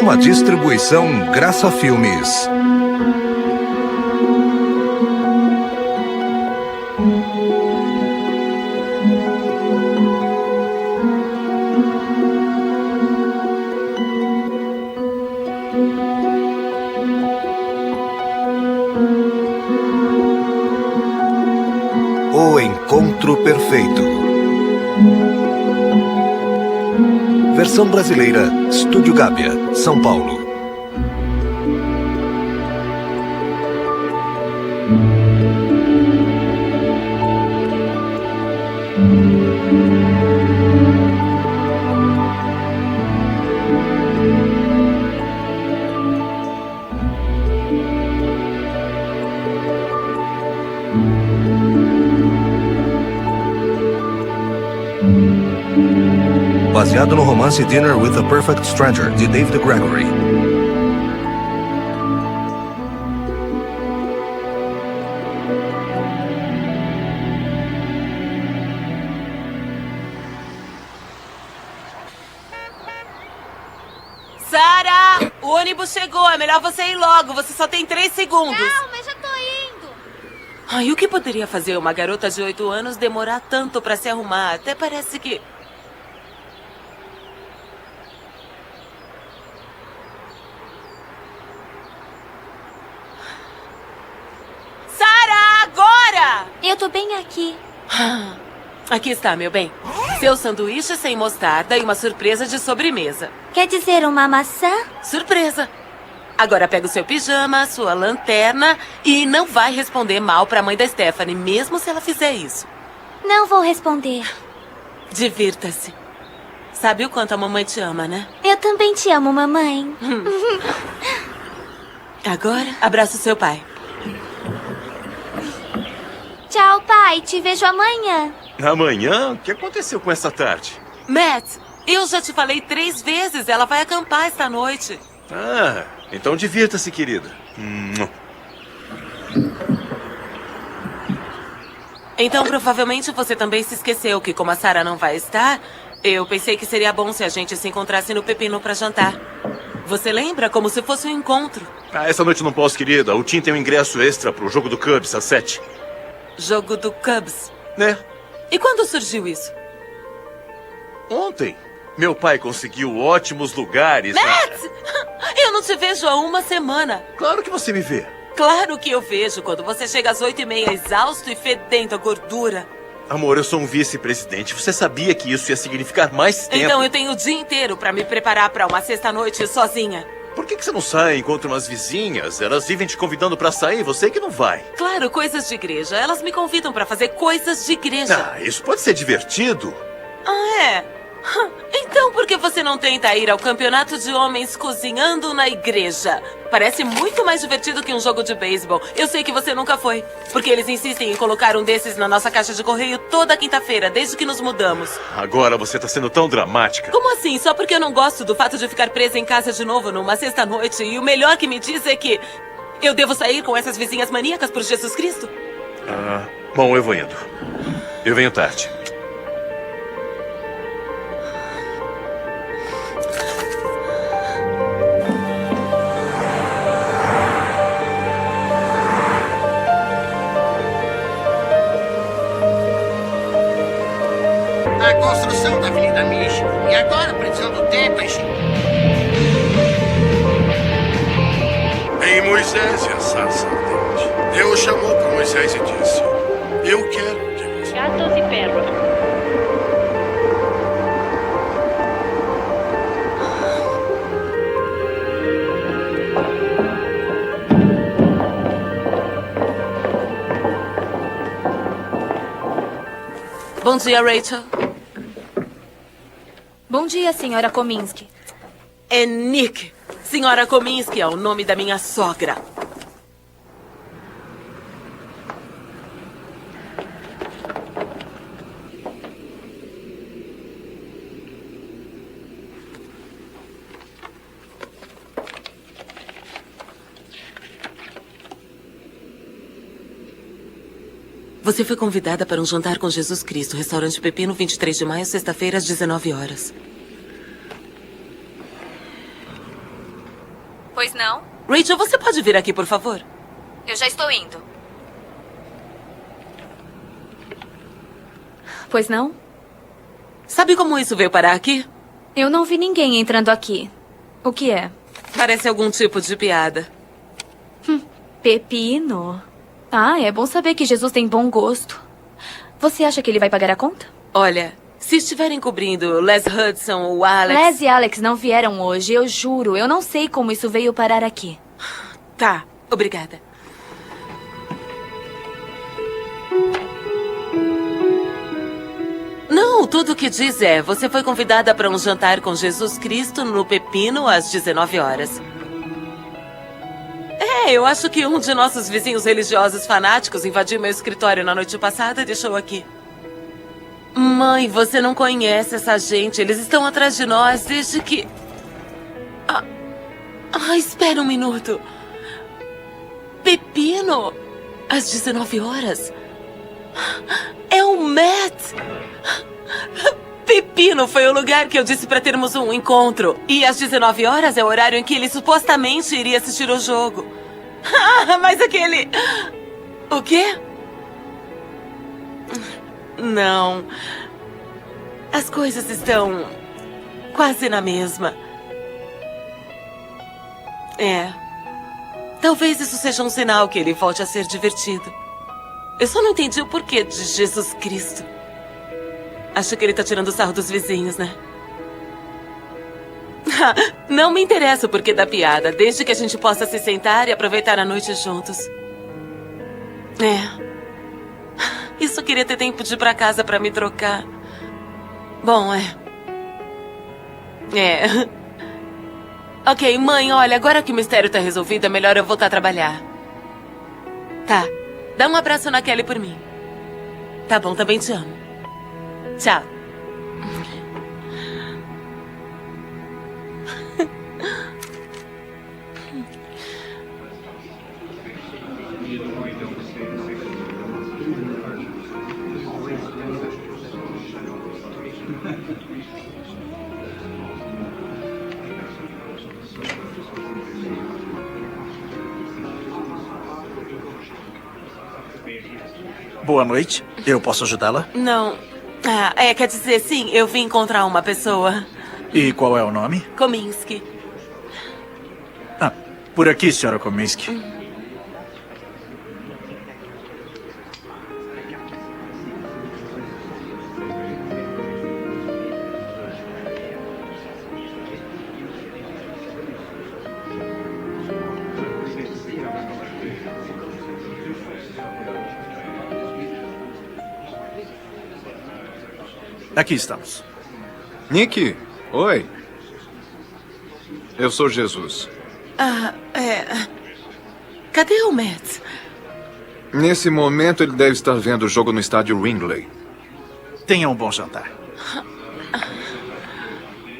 Uma distribuição Graça Filmes. O Encontro Perfeito. Versão brasileira, Estúdio Gábia, São Paulo. Baseado no romance Dinner with a Perfect Stranger, de David Gregory. Sarah, o ônibus chegou. É melhor você ir logo. Você só tem 3 segundos. Calma, já tô indo. Ai, o que poderia fazer uma garota de 8 anos demorar tanto pra se arrumar? Até parece que... Sarah, agora! Eu tô bem aqui. Aqui está, meu bem. Seu sanduíche sem mostarda e uma surpresa de sobremesa. Quer dizer uma maçã? Surpresa! Agora pega o seu pijama, sua lanterna e não vai responder mal pra mãe da Stephanie, mesmo se ela fizer isso. Não vou responder. Divirta-se. Sabe o quanto a mamãe te ama, né? Eu também te amo, mamãe. Agora, abraça o seu pai. Tchau, pai. Te vejo amanhã. Amanhã? O que aconteceu com essa tarde? Matt, eu já te falei 3 vezes. Ela vai acampar esta noite. Ah, então divirta-se, querida. Então, provavelmente você também se esqueceu que, como a Sarah não vai estar, eu pensei que seria bom se a gente se encontrasse no Pepino para jantar. Você lembra? Como se fosse um encontro. Ah, essa noite não posso, querida. O Tim tem um ingresso extra pro jogo do Cubs às 7. Jogo do Cubs? Né? E quando surgiu isso? Ontem. Meu pai conseguiu ótimos lugares. Matt! Eu não te vejo há uma semana. Claro que você me vê. Claro que eu vejo quando você chega às 8h30 exausto e fedendo a gordura. Amor, eu sou um vice-presidente. Você sabia que isso ia significar mais tempo? Então eu tenho o dia inteiro pra me preparar pra uma sexta-noite sozinha. Por que você não sai e encontra umas vizinhas? Elas vivem te convidando pra sair, você que não vai. Claro, coisas de igreja. Elas me convidam pra fazer coisas de igreja. Ah, isso pode ser divertido. Ah, é? Então por que você não tenta ir ao campeonato de homens cozinhando na igreja? Parece muito mais divertido que um jogo de beisebol. Eu sei que você nunca foi. Porque eles insistem em colocar um desses na nossa caixa de correio toda quinta-feira, desde que nos mudamos. Agora você tá sendo tão dramática. Como assim? Só porque eu não gosto do fato de ficar presa em casa de novo numa sexta-noite. E o melhor que me diz é que eu devo sair com essas vizinhas maníacas por Jesus Cristo? Bom, eu vou indo. Eu venho tarde. A construção da Avenida Michigan. E agora, previsão do tempo, hein? Em Moisés e a sarça ardente, Deus chamou para Moisés e disse: Eu quero de você. Gatos e perros. Bom dia, Rachel. Bom dia, senhora Kominsky. É Nick. Senhora Kominsky é o nome da minha sogra. Você foi convidada para um jantar com Jesus Cristo, restaurante Pepino, 23 de maio, sexta-feira, às 19 horas. Pois não? Rachel, você pode vir aqui, por favor? Eu já estou indo. Pois não? Sabe como isso veio parar aqui? Eu não vi ninguém entrando aqui. O que é? Parece algum tipo de piada. Pepino. Ah, é bom saber que Jesus tem bom gosto. Você acha que ele vai pagar a conta? Olha, se estiverem cobrindo Les Hudson ou Alex... Les e Alex não vieram hoje, eu juro. Eu não sei como isso veio parar aqui. Tá, obrigada. Não, tudo o que diz é... Você foi convidada para um jantar com Jesus Cristo no Pepino às 19 horas. Eu acho que um de nossos vizinhos religiosos fanáticos invadiu meu escritório na noite passada e deixou aqui. Mãe, você não conhece essa gente. Eles estão atrás de nós desde que... espera um minuto. Pepino? Às 19 horas? É o Matt! Pepino foi o lugar que eu disse para termos um encontro. E às 19 horas é o horário em que ele supostamente iria assistir o jogo. Mas aquele... O quê? Não. As coisas estão quase na mesma. Talvez isso seja um sinal que ele volte a ser divertido. Eu só não entendi o porquê de Jesus Cristo. Acho que ele tá tirando sarro dos vizinhos, né? Não me interessa o porquê da piada, desde que a gente possa se sentar e aproveitar a noite juntos. Isso queria ter tempo de ir pra casa pra me trocar. Bom, Ok, mãe, olha, agora que o mistério tá resolvido, é melhor eu voltar a trabalhar. Tá. Dá um abraço na Kelly por mim. Tá bom, também te amo. Tchau. Boa noite. Eu posso ajudá-la? Não. Quer dizer, sim, eu vim encontrar uma pessoa. E qual é o nome? Kominsky. Por aqui, senhora Kominsky. Aqui estamos. Nick, oi. Eu sou Jesus. Cadê o Matt? Nesse momento, ele deve estar vendo o jogo no estádio Wrigley. Tenha um bom jantar.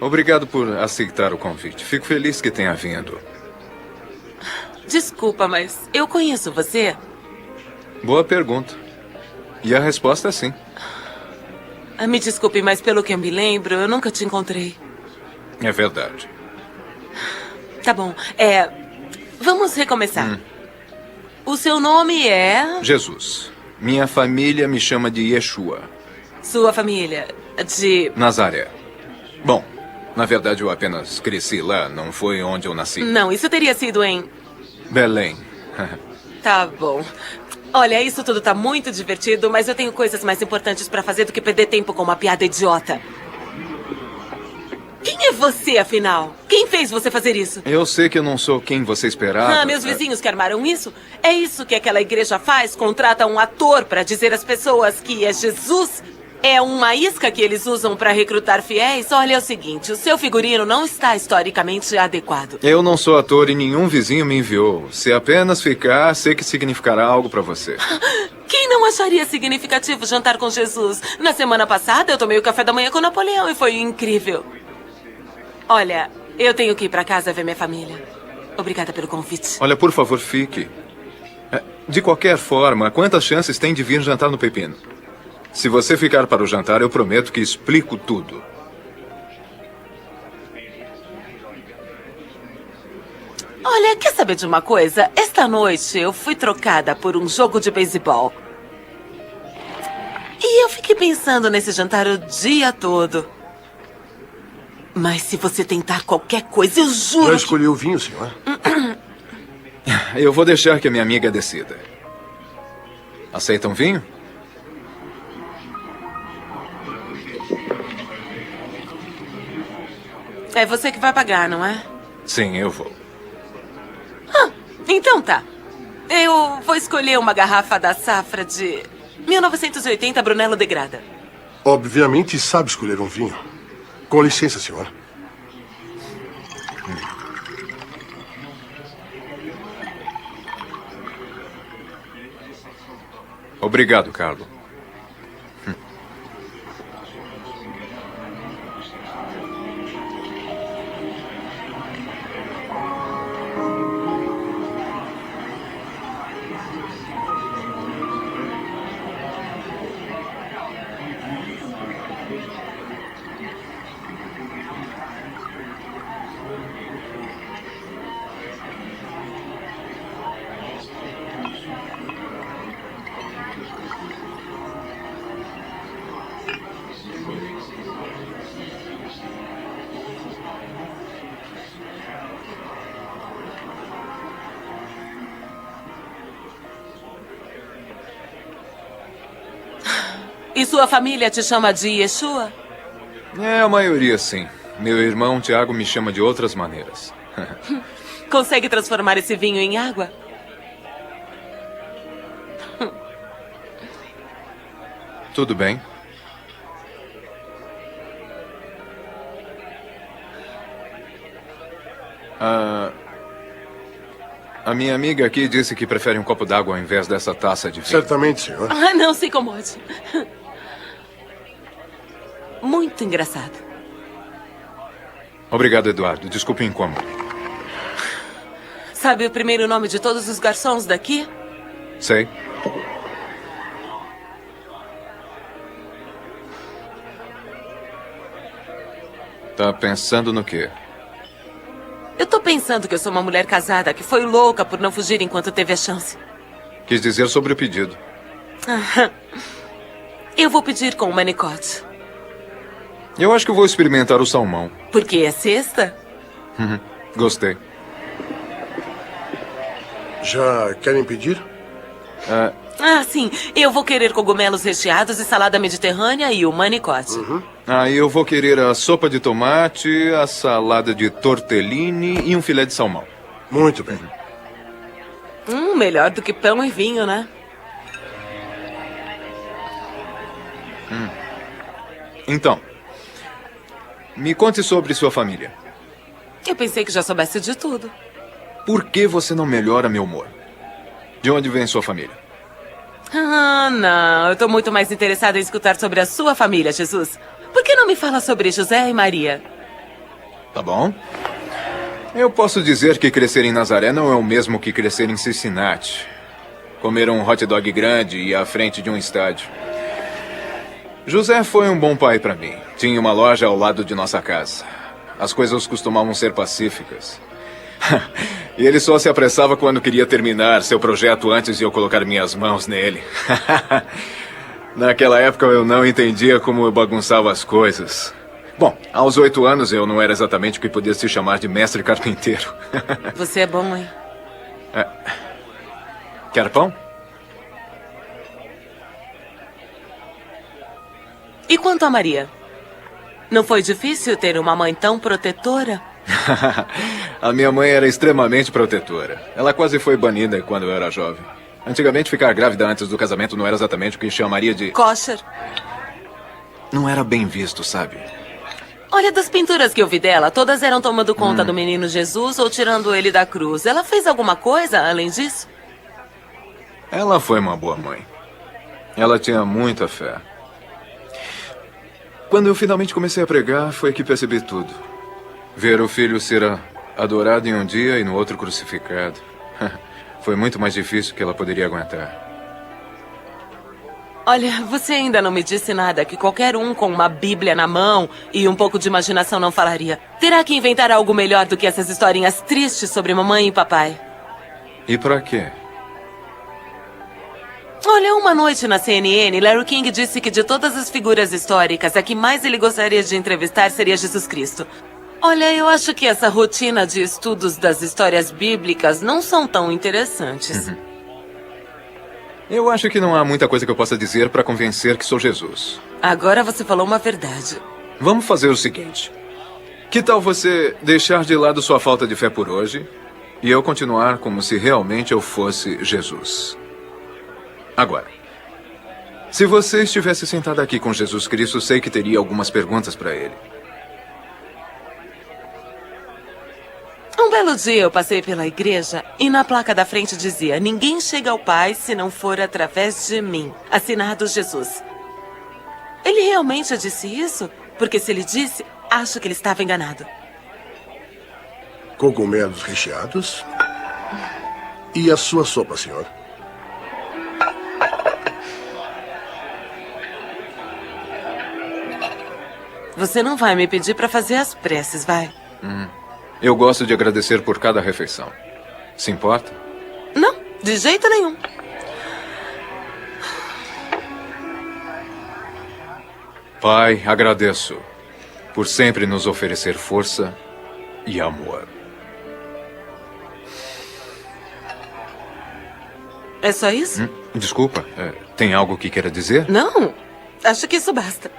Obrigado por aceitar o convite. Fico feliz que tenha vindo. Desculpa, mas eu conheço você? Boa pergunta. E a resposta é sim. Me desculpe, mas pelo que eu me lembro, eu nunca te encontrei. É verdade. Tá bom. Vamos recomeçar. O seu nome é... Jesus. Minha família me chama de Yeshua. Sua família de... Nazaré. Bom, na verdade eu apenas cresci lá, não foi onde eu nasci. Não, isso teria sido em... Belém. Tá bom. Olha, isso tudo tá muito divertido, mas eu tenho coisas mais importantes pra fazer do que perder tempo com uma piada idiota. Quem é você, afinal? Quem fez você fazer isso? Eu sei que eu não sou quem você esperava. Meus vizinhos que armaram isso? É isso que aquela igreja faz? Contrata um ator pra dizer às pessoas que é Jesus? É uma isca que eles usam pra recrutar fiéis? Olha, é o seguinte, o seu figurino não está historicamente adequado. Eu não sou ator e nenhum vizinho me enviou. Se apenas ficar, sei que significará algo pra você. Quem não acharia significativo jantar com Jesus? Na semana passada, eu tomei o café da manhã com Napoleão e foi incrível. Olha, eu tenho que ir pra casa ver minha família. Obrigada pelo convite. Olha, por favor, fique. De qualquer forma, quantas chances tem de vir jantar no Pepino? Se você ficar para o jantar, eu prometo que explico tudo. Olha, saber de uma coisa? Esta noite eu fui trocada por um jogo de beisebol. E eu fiquei pensando nesse jantar o dia todo. Mas se você tentar qualquer coisa, eu juro. Já que- escolheu o vinho, senhor? Eu vou deixar que a minha amiga decida. Aceita um vinho? É você que vai pagar, não é? Sim, eu vou. Então tá. Eu vou escolher uma garrafa da safra de 1980 Brunello de Grada. Obviamente sabe escolher um vinho. Com licença, senhor. Obrigado, Carlo. E sua família te chama de Yeshua? É, a maioria sim. Meu irmão Tiago me chama de outras maneiras. Consegue transformar esse vinho em água? Tudo bem. A minha amiga aqui disse que prefere um copo d'água ao invés dessa taça de vinho. Certamente, senhor. Ah, não se incomode. Muito engraçado. Obrigado, Eduardo. Desculpe o incômodo. Sabe o primeiro nome de todos os garçons daqui? Sei. Tá pensando no quê? Eu tô pensando que eu sou uma mulher casada que foi louca por não fugir enquanto teve a chance. Quis dizer sobre o pedido. Eu vou pedir com o manicote. Eu acho que vou experimentar o salmão. Porque é sexta? Gostei. Já querem pedir? Ah, sim. Eu vou querer cogumelos recheados e salada mediterrânea e o manicote. Aí eu vou querer a sopa de tomate, a salada de tortellini e um filé de salmão. Muito bem. Melhor do que pão e vinho, né? Então, me conte sobre sua família. Eu pensei que já soubesse de tudo. Por que você não melhora meu humor? De onde vem sua família? Ah, não. Eu tô muito mais interessada em escutar sobre a sua família, Jesus. Por que não me fala sobre José e Maria? Tá bom. Eu posso dizer que crescer em Nazaré não é o mesmo que crescer em Cincinnati. Comer um hot dog grande e à frente de um estádio. José foi um bom pai para mim. Tinha uma loja ao lado de nossa casa. As coisas costumavam ser pacíficas. E ele só se apressava quando queria terminar seu projeto antes de eu colocar minhas mãos nele. Naquela época eu não entendia como eu bagunçava as coisas. Bom, aos 8 anos eu não era exatamente o que podia se chamar de mestre carpinteiro. Você é bom, hein? Quer pão? E quanto a Maria? Não foi difícil ter uma mãe tão protetora? A minha mãe era extremamente protetora. Ela quase foi banida quando eu era jovem. Antigamente, ficar grávida antes do casamento não era exatamente o que chamaria de... Kosher. Não era bem visto, sabe? Olha, das pinturas que eu vi dela, todas eram tomando conta do menino Jesus ou tirando ele da cruz. Ela fez alguma coisa além disso? Ela foi uma boa mãe. Ela tinha muita fé. Quando eu finalmente comecei a pregar, foi que percebi tudo. Ver o filho ser adorado em um dia e no outro crucificado. Foi muito mais difícil que ela poderia aguentar. Olha, você ainda não me disse nada que qualquer um com uma Bíblia na mão e um pouco de imaginação não falaria. Terá que inventar algo melhor do que essas historinhas tristes sobre mamãe e papai. E pra quê? Olha, uma noite na CNN, Larry King disse que de todas as figuras históricas, a que mais ele gostaria de entrevistar seria Jesus Cristo. Olha, eu acho que essa rotina de estudos das histórias bíblicas não são tão interessantes. Eu acho que não há muita coisa que eu possa dizer pra convencer que sou Jesus. Agora você falou uma verdade. Vamos fazer o seguinte. Que tal você deixar de lado sua falta de fé por hoje e eu continuar como se realmente eu fosse Jesus? Agora, se você estivesse sentado aqui com Jesus Cristo, sei que teria algumas perguntas para ele. Um belo dia eu passei pela igreja e na placa da frente dizia: ninguém chega ao Pai se não for através de mim. Assinado Jesus. Ele realmente disse isso? Porque se ele disse, acho que ele estava enganado. Cogumelos recheados. E a sua sopa, senhor? Você não vai me pedir para fazer as preces, vai? Eu gosto de agradecer por cada refeição. Se importa? Não, de jeito nenhum. Pai, agradeço por sempre nos oferecer força e amor. É só isso? Desculpa, tem algo que queira dizer? Não, acho que isso basta.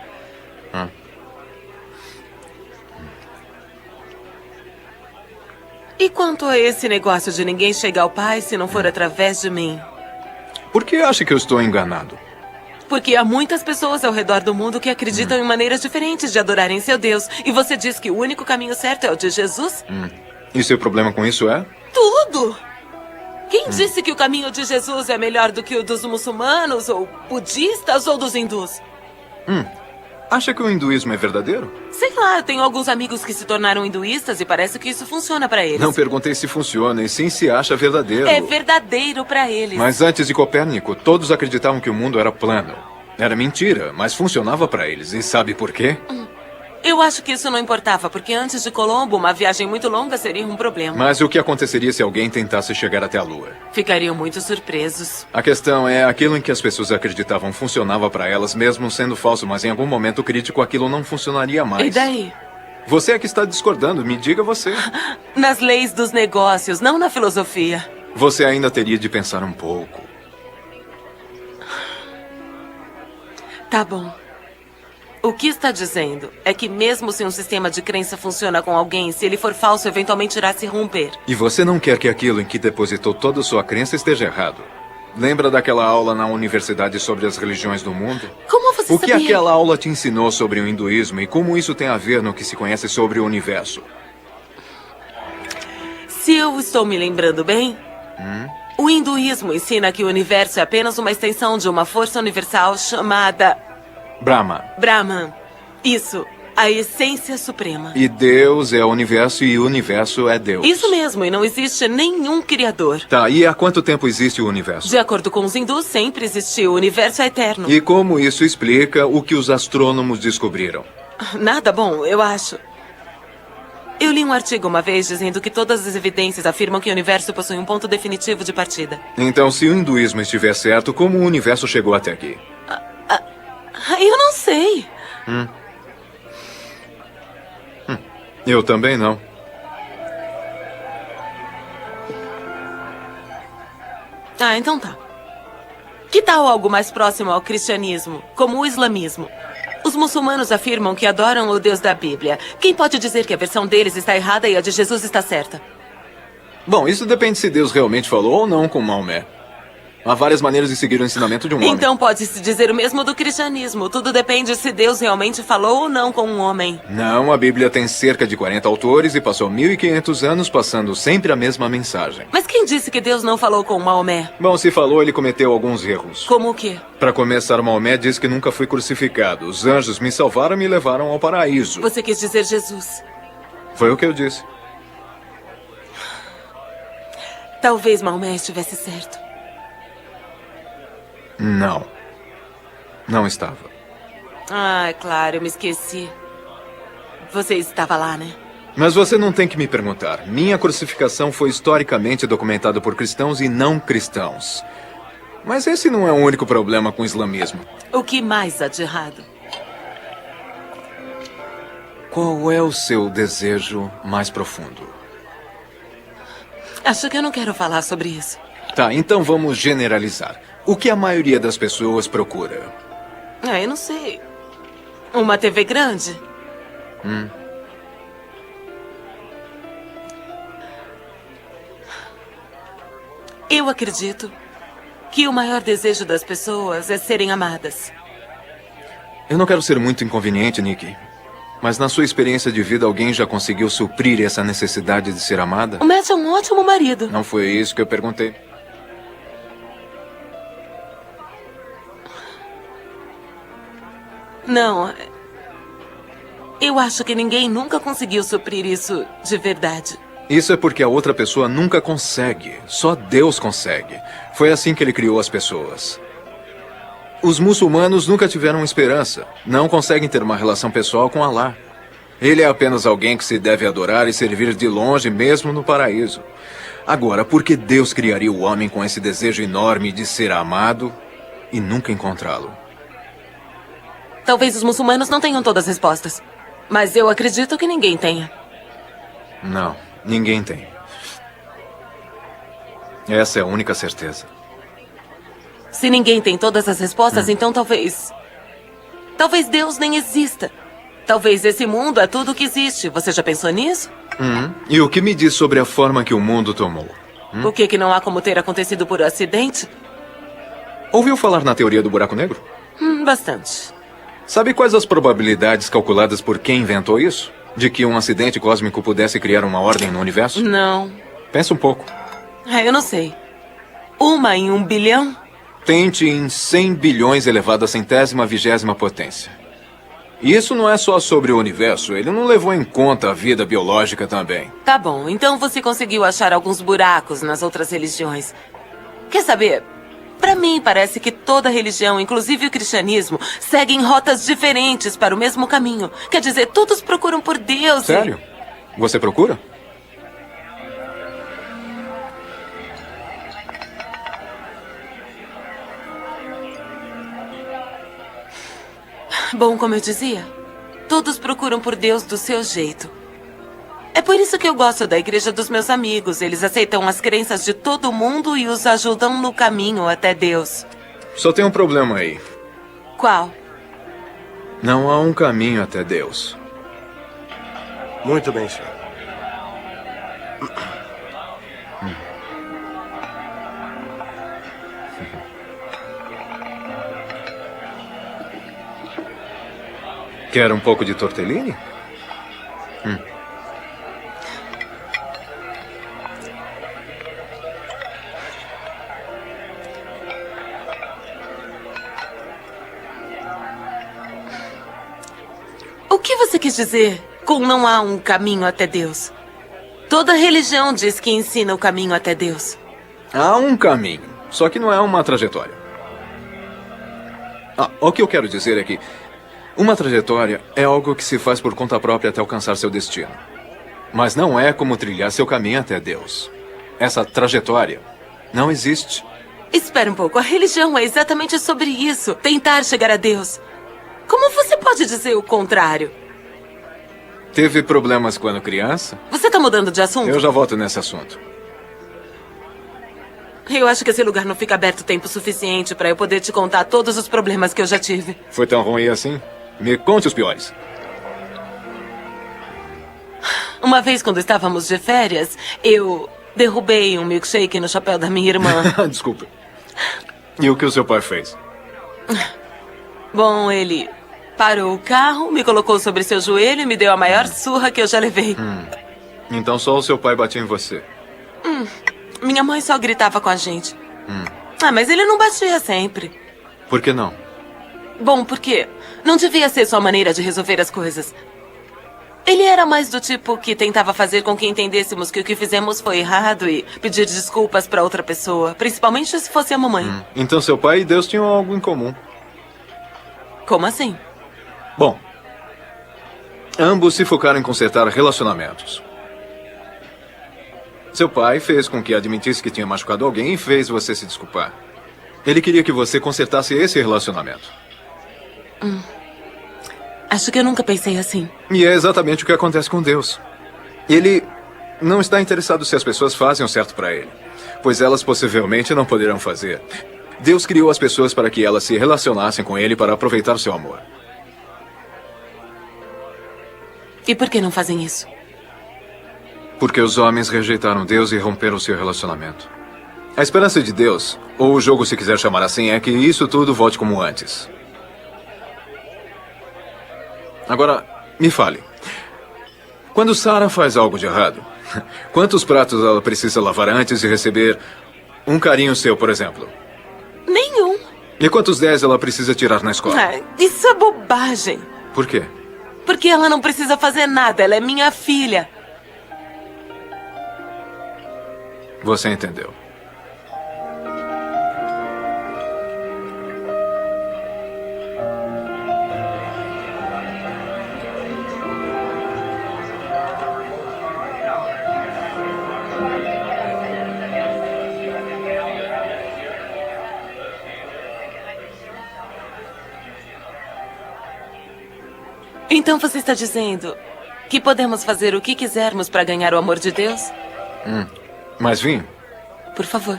E quanto a esse negócio de ninguém chegar ao Pai se não for através de mim? Por que acha que eu estou enganado? Porque há muitas pessoas ao redor do mundo que acreditam em maneiras diferentes de adorarem seu Deus. E você diz que o único caminho certo é o de Jesus? E seu problema com isso é? Tudo! Quem disse que o caminho de Jesus é melhor do que o dos muçulmanos, ou budistas, ou dos hindus? Acha que o hinduísmo é verdadeiro? Sei lá, eu tenho alguns amigos que se tornaram hinduístas e parece que isso funciona pra eles. Não perguntei se funciona, e sim se acha verdadeiro. É verdadeiro pra eles. Mas antes de Copérnico, todos acreditavam que o mundo era plano. Era mentira, mas funcionava pra eles. E sabe por quê? Eu acho que isso não importava, porque antes de Colombo, uma viagem muito longa seria um problema. Mas o que aconteceria se alguém tentasse chegar até a Lua? Ficariam muito surpresos. A questão é, aquilo em que as pessoas acreditavam funcionava pra elas, mesmo sendo falso, mas em algum momento crítico aquilo não funcionaria mais. E daí? Você é que está discordando, me diga você. Nas leis dos negócios, não na filosofia. Você ainda teria de pensar um pouco. Tá bom. O que está dizendo é que mesmo se um sistema de crença funciona com alguém, se ele for falso, eventualmente irá se romper. E você não quer que aquilo em que depositou toda a sua crença esteja errado. Lembra daquela aula na universidade sobre as religiões do mundo? Como você O que sabia? aquela aula te ensinou sobre o hinduísmo e como isso tem a ver no que se conhece sobre o universo? Se eu estou me lembrando bem, o hinduísmo ensina que o universo é apenas uma extensão de uma força universal chamada Brahma. Brahman. Isso, a essência suprema. E Deus é o universo e o universo é Deus. Isso mesmo, e não existe nenhum criador. Tá, e há quanto tempo existe o universo? De acordo com os hindus, sempre existiu. O universo é eterno. E como isso explica o que os astrônomos descobriram? Nada bom, eu acho. Eu li um artigo uma vez dizendo que todas as evidências afirmam que o universo possui um ponto definitivo de partida. Então, se o hinduísmo estiver certo, como o universo chegou até aqui? Eu não sei. Eu também não. Ah, então tá. Que tal algo mais próximo ao cristianismo, como o islamismo? Os muçulmanos afirmam que adoram o Deus da Bíblia. Quem pode dizer que a versão deles está errada e a de Jesus está certa? Bom, isso depende se Deus realmente falou ou não com Maomé. Há várias maneiras de seguir o ensinamento de um homem. Então pode-se dizer o mesmo do cristianismo. Tudo depende se Deus realmente falou ou não com um homem. Não, a Bíblia tem cerca de 40 autores e passou 1.500 anos passando sempre a mesma mensagem. Mas quem disse que Deus não falou com Maomé? Bom, se falou, ele cometeu alguns erros. Como o quê? Para começar, Maomé diz que nunca fui crucificado. Os anjos me salvaram e me levaram ao paraíso. Você quis dizer Jesus. Foi o que eu disse. Talvez Maomé estivesse certo. Não. Não estava. Ah, é claro, eu me esqueci. Você estava lá, né? Mas você não tem que me perguntar. Minha crucificação foi historicamente documentada por cristãos e não cristãos. Mas esse não é o único problema com o islamismo. O que mais há de errado? Qual é o seu desejo mais profundo? Acho que eu não quero falar sobre isso. Tá, então vamos generalizar. O que a maioria das pessoas procura? Eu não sei. Uma TV grande? Eu acredito que o maior desejo das pessoas é serem amadas. Eu não quero ser muito inconveniente, Nikki. Mas na sua experiência de vida, alguém já conseguiu suprir essa necessidade de ser amada? O Matt é um ótimo marido. Não foi isso que eu perguntei. Não. Eu acho que ninguém nunca conseguiu suprir isso de verdade. Isso é porque a outra pessoa nunca consegue. Só Deus consegue. Foi assim que ele criou as pessoas. Os muçulmanos nunca tiveram esperança. Não conseguem ter uma relação pessoal com Alá. Ele é apenas alguém que se deve adorar e servir de longe, mesmo no paraíso. Agora, por que Deus criaria o homem com esse desejo enorme de ser amado e nunca encontrá-lo? Talvez os muçulmanos não tenham todas as respostas. Mas eu acredito que ninguém tenha. Não, ninguém tem. Essa é a única certeza. Se ninguém tem todas as respostas, então talvez... Talvez Deus nem exista. Talvez esse mundo é tudo o que existe. Você já pensou nisso? E o que me diz sobre a forma que o mundo tomou? O que não há como ter acontecido por acidente? Ouviu falar na teoria do buraco negro? Bastante. Sabe quais as probabilidades calculadas por quem inventou isso? De que um acidente cósmico pudesse criar uma ordem no universo? Não. Pensa um pouco. Eu não sei. 1 em 1 bilhão? Tente em 100 bilhões elevado à 120ª potência. E isso não é só sobre o universo. Ele não levou em conta a vida biológica também. Tá bom, então você conseguiu achar alguns buracos nas outras religiões. Quer saber? Pra mim, parece que toda religião, inclusive o cristianismo, seguem rotas diferentes para o mesmo caminho. Quer dizer, todos procuram por Deus. Sério? Você procura? Bom, como eu dizia, todos procuram por Deus do seu jeito. É por isso que eu gosto da igreja dos meus amigos. Eles aceitam as crenças de todo mundo e os ajudam no caminho até Deus. Só tem um problema aí. Qual? Não há um caminho até Deus. Muito bem, senhor. Quer um pouco de tortellini? O que você quis dizer com não há um caminho até Deus? Toda religião diz que ensina o caminho até Deus. Há um caminho, só que não é uma trajetória. O que eu quero dizer é que uma trajetória é algo que se faz por conta própria até alcançar seu destino. Mas não é como trilhar seu caminho até Deus. Essa trajetória não existe. Espera um pouco, a religião é exatamente sobre isso. Tentar chegar a Deus. Como você pode dizer o contrário? Teve problemas quando criança? Você tá mudando de assunto? Eu já volto nesse assunto. Eu acho que esse lugar não fica aberto tempo suficiente pra eu poder te contar todos os problemas que eu já tive. Foi tão ruim assim? Me conte os piores. Uma vez, quando estávamos de férias, eu derrubei um milkshake no chapéu da minha irmã. Desculpa. E o que o seu pai fez? Bom, ele parou o carro, me colocou sobre seu joelho e me deu a maior surra que eu já levei. Então só o seu pai batia em você. Minha mãe só gritava com a gente. Mas ele não batia sempre. Por que não? Bom, porque não devia ser sua maneira de resolver as coisas. Ele era mais do tipo que tentava fazer com que entendêssemos que o que fizemos foi errado e pedir desculpas pra outra pessoa, principalmente se fosse a mamãe. Então seu pai e Deus tinham algo em comum. Como assim? Bom, Ambos se focaram em consertar relacionamentos. Seu pai fez com que admitisse que tinha machucado alguém e fez você se desculpar. Ele queria que você consertasse esse relacionamento. Acho que eu nunca pensei assim. E é exatamente o que acontece com Deus. Ele não está interessado se as pessoas fazem o certo para ele, pois elas possivelmente não poderão fazer. Deus criou as pessoas para que elas se relacionassem com ele para aproveitar o seu amor. E por que não fazem isso? Porque os homens rejeitaram Deus e romperam seu relacionamento. A esperança de Deus, ou o jogo se quiser chamar assim, é que isso tudo volte como antes. Agora, me fale. Quando Sarah faz algo de errado, quantos pratos ela precisa lavar antes de receber um carinho seu, por exemplo? Nenhum. E quantos 10 ela precisa tirar na escola? Isso é bobagem. Por quê? Porque ela não precisa fazer nada. Ela é minha filha. Você entendeu. Então você está dizendo que podemos fazer o que quisermos para ganhar o amor de Deus? Mas vim. Por favor.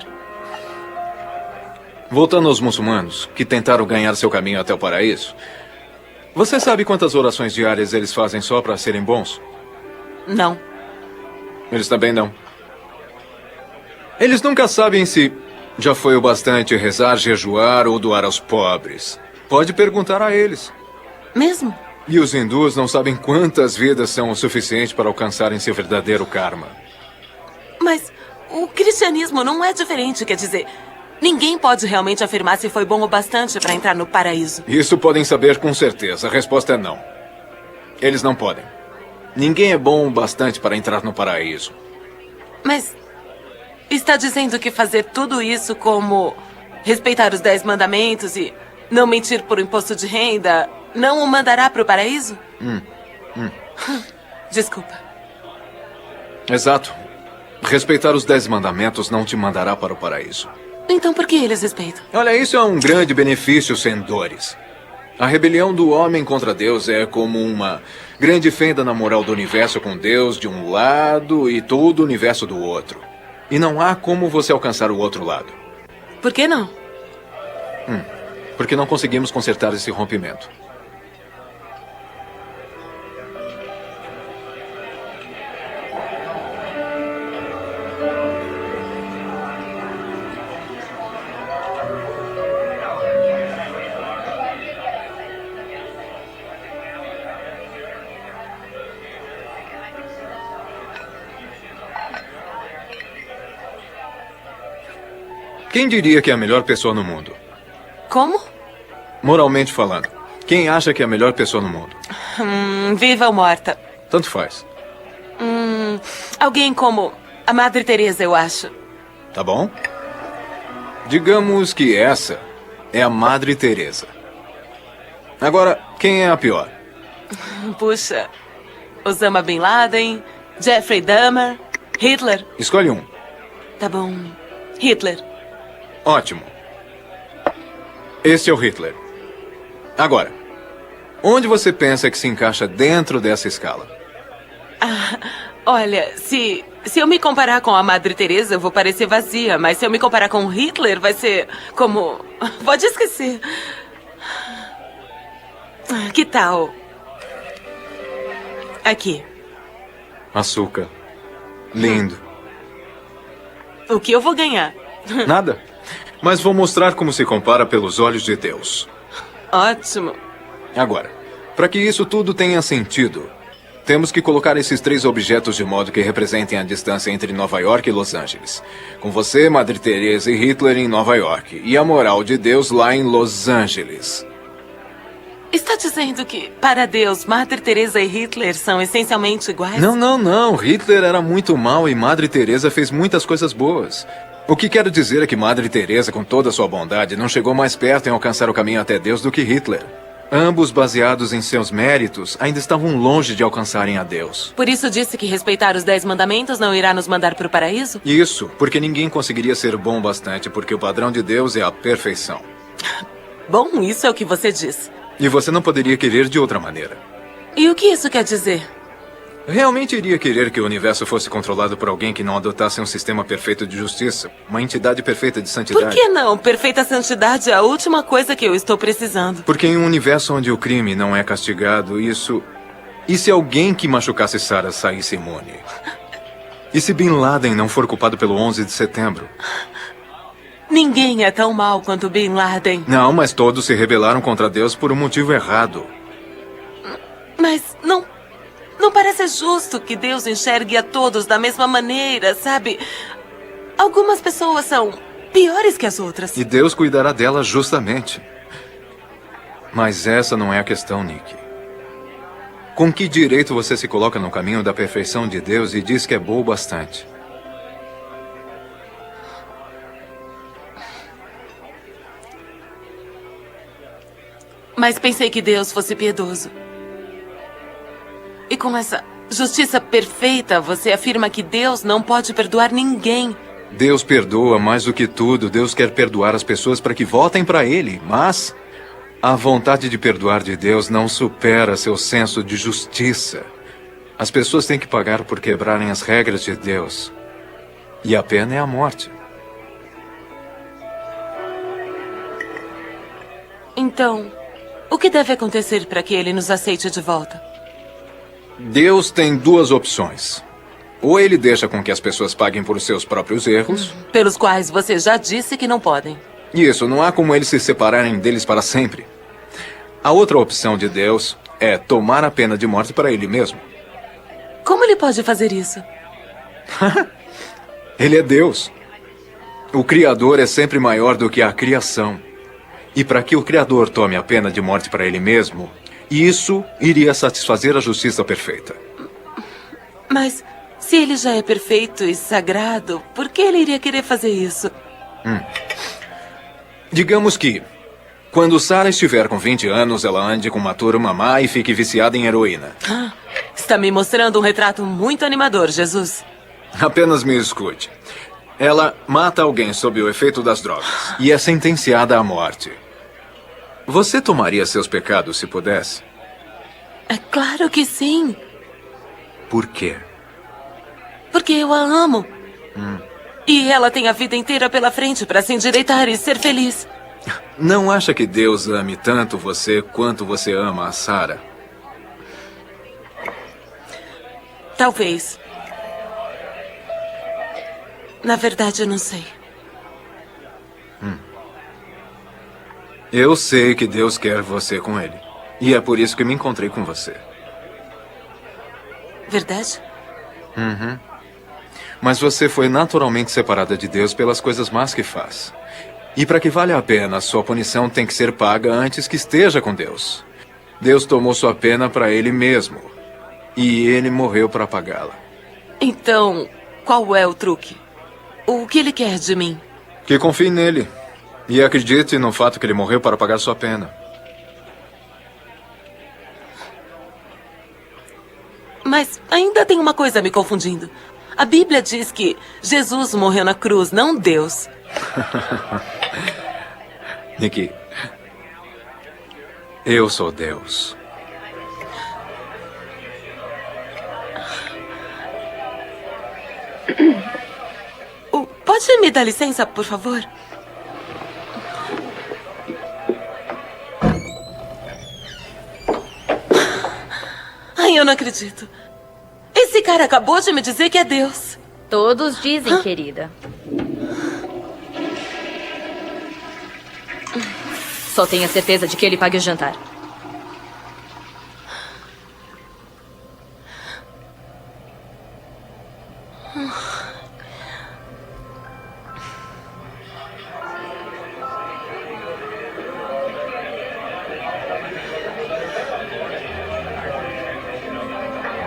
Voltando aos muçulmanos, que tentaram ganhar seu caminho até o paraíso. Você sabe quantas orações diárias eles fazem só para serem bons? Não. Eles também não. Eles nunca sabem se já foi o bastante rezar, jejuar ou doar aos pobres. Pode perguntar a eles. Mesmo? E os hindus não sabem quantas vidas são o suficiente para alcançarem seu verdadeiro karma. Mas o cristianismo não é diferente, quer dizer, ninguém pode realmente afirmar se foi bom o bastante para entrar no paraíso. Isso podem saber com certeza. A resposta é não. Eles não podem. Ninguém é bom o bastante para entrar no paraíso. Mas está dizendo que fazer tudo isso, como respeitar os 10 mandamentos e não mentir por imposto de renda, não o mandará para o paraíso? Desculpa. Exato. Respeitar os 10 mandamentos não te mandará para o paraíso. Então por que eles respeitam? Olha, isso é um grande benefício sem dores. A rebelião do homem contra Deus é como uma grande fenda na moral do universo, com Deus de um lado e todo o universo do outro. E não há como você alcançar o outro lado. Por que não? Porque não conseguimos consertar esse rompimento. Quem diria que é a melhor pessoa no mundo? Como? Moralmente falando. Quem acha que é a melhor pessoa no mundo? Viva ou morta? Tanto faz. Alguém como a Madre Teresa, eu acho. Tá bom? Digamos que essa é a Madre Teresa. Agora, quem é a pior? Puxa, Osama Bin Laden, Jeffrey Dahmer, Hitler. Escolhe um. Tá bom, Hitler. Ótimo. Este é o Hitler. Agora, onde você pensa que se encaixa dentro dessa escala? Olha, se eu me comparar com a Madre Teresa, eu vou parecer vazia. Mas se eu me comparar com Hitler, vai ser como... Pode esquecer. Que tal? Aqui. Açúcar. Lindo. O que eu vou ganhar? Nada. Mas vou mostrar como se compara pelos olhos de Deus. Ótimo. Agora, para que isso tudo tenha sentido, temos que colocar esses 3 objetos de modo que representem a distância entre Nova York e Los Angeles. Com você, Madre Teresa e Hitler em Nova York. E a moral de Deus lá em Los Angeles. Está dizendo que, para Deus, Madre Teresa e Hitler são essencialmente iguais? Não. Hitler era muito mau e Madre Teresa fez muitas coisas boas. O que quero dizer é que Madre Teresa, com toda a sua bondade, não chegou mais perto em alcançar o caminho até Deus do que Hitler. Ambos, baseados em seus méritos, ainda estavam longe de alcançarem a Deus. Por isso disse que respeitar os 10 mandamentos não irá nos mandar para o paraíso? Isso, porque ninguém conseguiria ser bom bastante, porque o padrão de Deus é a perfeição. Bom, isso é o que você diz. E você não poderia querer de outra maneira. E o que isso quer dizer? Realmente iria querer que o universo fosse controlado por alguém que não adotasse um sistema perfeito de justiça, uma entidade perfeita de santidade? Por que não? Perfeita santidade é a última coisa que eu estou precisando. Porque em um universo onde o crime não é castigado, isso... E se alguém que machucasse Sarah saísse imune? E se Bin Laden não for culpado pelo 11 de setembro? Ninguém é tão mal quanto Bin Laden. Não, mas todos se rebelaram contra Deus por um motivo errado. Mas não parece justo que Deus enxergue a todos da mesma maneira, sabe? Algumas pessoas são piores que as outras. E Deus cuidará delas justamente. Mas essa não é a questão, Nick. Com que direito você se coloca no caminho da perfeição de Deus e diz que é bom o bastante? Mas pensei que Deus fosse piedoso. E com essa justiça perfeita, você afirma que Deus não pode perdoar ninguém. Deus perdoa mais do que tudo. Deus quer perdoar as pessoas para que voltem para Ele. Mas a vontade de perdoar de Deus não supera seu senso de justiça. As pessoas têm que pagar por quebrarem as regras de Deus. E a pena é a morte. Então, o que deve acontecer para que Ele nos aceite de volta? Deus tem duas opções. Ou ele deixa com que as pessoas paguem por seus próprios erros. Pelos quais você já disse que não podem. Isso, não há como eles se separarem deles para sempre. A outra opção de Deus é tomar a pena de morte para ele mesmo. Como ele pode fazer isso? Ele é Deus. O Criador é sempre maior do que a criação. E para que o Criador tome a pena de morte para ele mesmo, isso iria satisfazer a justiça perfeita. Mas se ele já é perfeito e sagrado, por que ele iria querer fazer isso? Digamos que, quando Sarah estiver com 20 anos, ela ande com uma turma má e fique viciada em heroína. Está me mostrando um retrato muito animador, Jesus. Apenas me escute. Ela mata alguém sob o efeito das drogas e é sentenciada à morte. Você tomaria seus pecados se pudesse? É claro que sim. Por quê? Porque eu a amo. E ela tem a vida inteira pela frente para se endireitar e ser feliz. Não acha que Deus ame tanto você quanto você ama a Sarah? Talvez. Na verdade, eu não sei. Eu sei que Deus quer você com Ele. E é por isso que me encontrei com você. Verdade? Mas você foi naturalmente separada de Deus pelas coisas más que faz. E para que valha a pena, a sua punição tem que ser paga antes que esteja com Deus. Deus tomou sua pena para Ele mesmo. E Ele morreu para pagá-la. Então, qual é o truque? O que ele quer de mim? Que confie nele. E acredite no fato que ele morreu para pagar sua pena. Mas ainda tem uma coisa me confundindo. A Bíblia diz que Jesus morreu na cruz, não Deus. Nicky, eu sou Deus. Pode me dar licença, por favor? Ai, eu não acredito. Esse cara acabou de me dizer que é Deus. Todos dizem, querida. Só tenha certeza de que ele pague o jantar.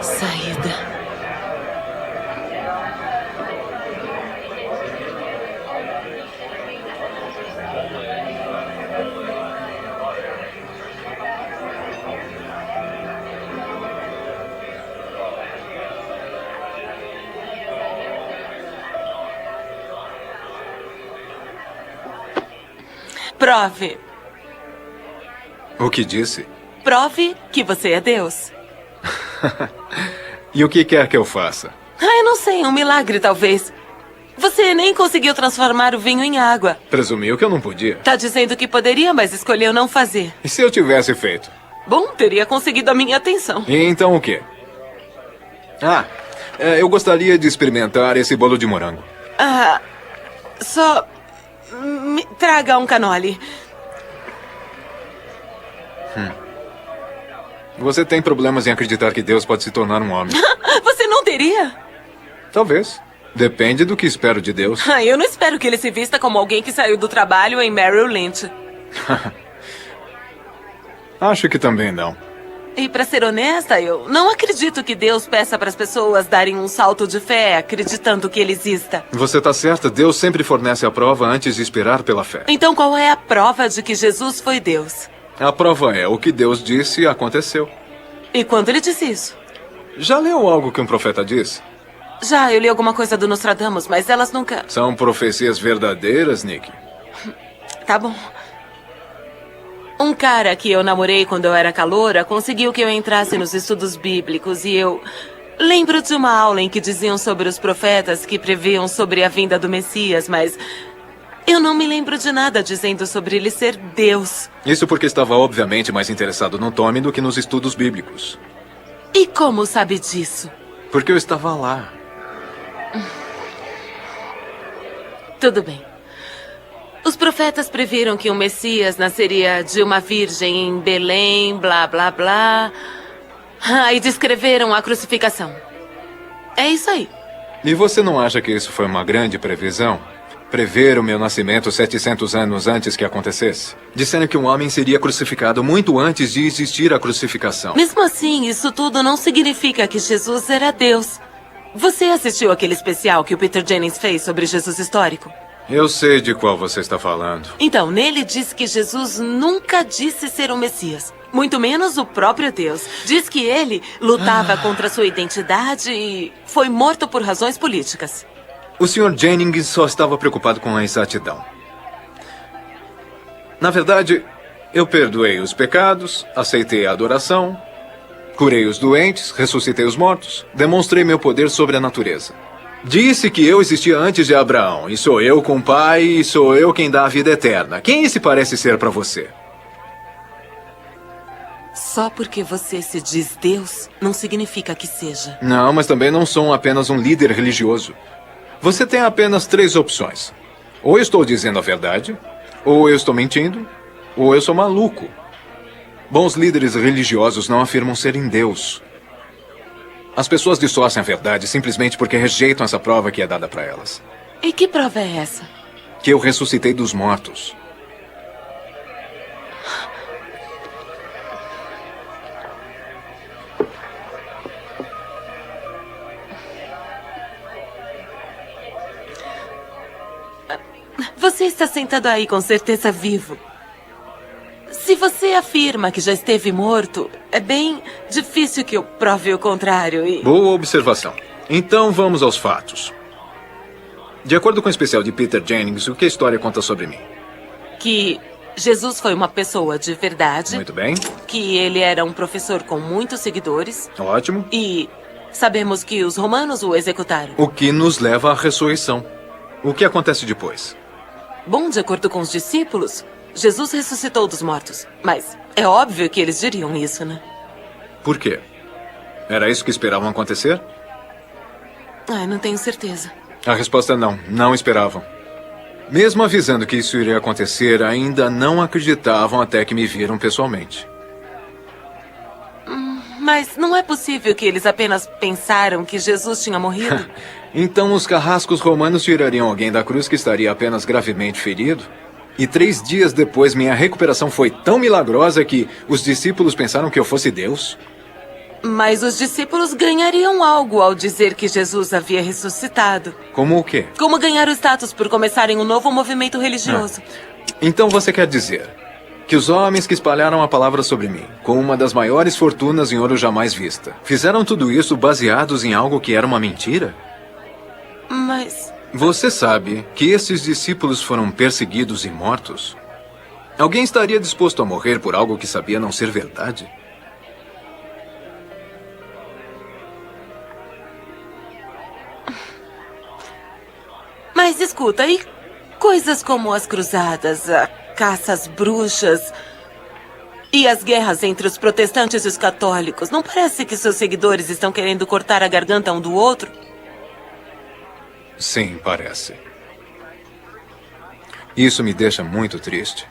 Saída. Prove. O que disse? Prove que você é Deus. E o que quer que eu faça? Eu não sei, um milagre talvez. Você nem conseguiu transformar o vinho em água. Presumiu que eu não podia. Tá dizendo que poderia, mas escolheu não fazer. E se eu tivesse feito? Bom, teria conseguido a minha atenção. E então o quê? Eu gostaria de experimentar esse bolo de morango. Só me traga um canole. Você tem problemas em acreditar que Deus pode se tornar um homem. Você não teria? Talvez. Depende do que espero de Deus. Eu não espero que ele se vista como alguém que saiu do trabalho em Merrill Lynch. Acho que também não. E pra ser honesta, eu não acredito que Deus peça para as pessoas darem um salto de fé acreditando que ele exista. Você está certa. Deus sempre fornece a prova antes de esperar pela fé. Então qual é a prova de que Jesus foi Deus? A prova é o que Deus disse aconteceu. E quando ele disse isso? Já leu algo que um profeta disse? Já, eu li alguma coisa do Nostradamus, mas elas nunca... São profecias verdadeiras, Nick? Tá bom. Um cara que eu namorei quando eu era caloura conseguiu que eu entrasse nos estudos bíblicos e eu... lembro de uma aula em que diziam sobre os profetas que previam sobre a vinda do Messias, mas... eu não me lembro de nada dizendo sobre ele ser Deus. Isso porque estava obviamente mais interessado no Tommy do que nos estudos bíblicos. E como sabe disso? Porque eu estava lá. Tudo bem. Os profetas previram que o Messias nasceria de uma virgem em Belém, blá, blá, blá. E descreveram a crucificação. É isso aí. E você não acha que isso foi uma grande previsão? Prever o meu nascimento 700 anos antes que acontecesse? Disseram que um homem seria crucificado muito antes de existir a crucificação. Mesmo assim, isso tudo não significa que Jesus era Deus. Você assistiu aquele especial que o Peter Jennings fez sobre Jesus histórico? Eu sei de qual você está falando. Então, nele diz que Jesus nunca disse ser o Messias. Muito menos o próprio Deus. Diz que ele lutava contra sua identidade e foi morto por razões políticas. O Sr. Jennings só estava preocupado com a exatidão. Na verdade, eu perdoei os pecados, aceitei a adoração, curei os doentes, ressuscitei os mortos, demonstrei meu poder sobre a natureza. Disse que eu existia antes de Abraão, e sou eu com o Pai, e sou eu quem dá a vida eterna. Quem esse parece ser para você? Só porque você se diz Deus, não significa que seja. Não, mas também não sou apenas um líder religioso. Você tem apenas 3 opções. Ou eu estou dizendo a verdade, ou eu estou mentindo, ou eu sou maluco. Bons líderes religiosos não afirmam serem Deus. As pessoas distorcem a verdade simplesmente porque rejeitam essa prova que é dada para elas. E que prova é essa? Que eu ressuscitei dos mortos. Você está sentado aí com certeza vivo. Se você afirma que já esteve morto, é bem difícil que eu prove o contrário e... Boa observação. Então vamos aos fatos. De acordo com o especial de Peter Jennings, o que a história conta sobre mim? Que Jesus foi uma pessoa de verdade. Muito bem. Que ele era um professor com muitos seguidores. Ótimo. E sabemos que os romanos o executaram. O que nos leva à ressurreição. O que acontece depois? Bom, de acordo com os discípulos, Jesus ressuscitou dos mortos. Mas é óbvio que eles diriam isso, né? Por quê? Era isso que esperavam acontecer? Não tenho certeza. A resposta é não. Não esperavam. Mesmo avisando que isso iria acontecer, ainda não acreditavam até que me viram pessoalmente. Mas não é possível que eles apenas pensaram que Jesus tinha morrido? Então os carrascos romanos tirariam alguém da cruz que estaria apenas gravemente ferido? E 3 dias depois, minha recuperação foi tão milagrosa que os discípulos pensaram que eu fosse Deus? Mas os discípulos ganhariam algo ao dizer que Jesus havia ressuscitado. Como o quê? Como ganhar o status por começarem um novo movimento religioso. Então você quer dizer que os homens que espalharam a palavra sobre mim, com uma das maiores fortunas em ouro jamais vista, fizeram tudo isso baseados em algo que era uma mentira? Mas... Você sabe que esses discípulos foram perseguidos e mortos? Alguém estaria disposto a morrer por algo que sabia não ser verdade? Mas escuta, e coisas como as cruzadas, a caça às bruxas e as guerras entre os protestantes e os católicos, não parece que seus seguidores estão querendo cortar a garganta um do outro? Sim, parece. Isso me deixa muito triste.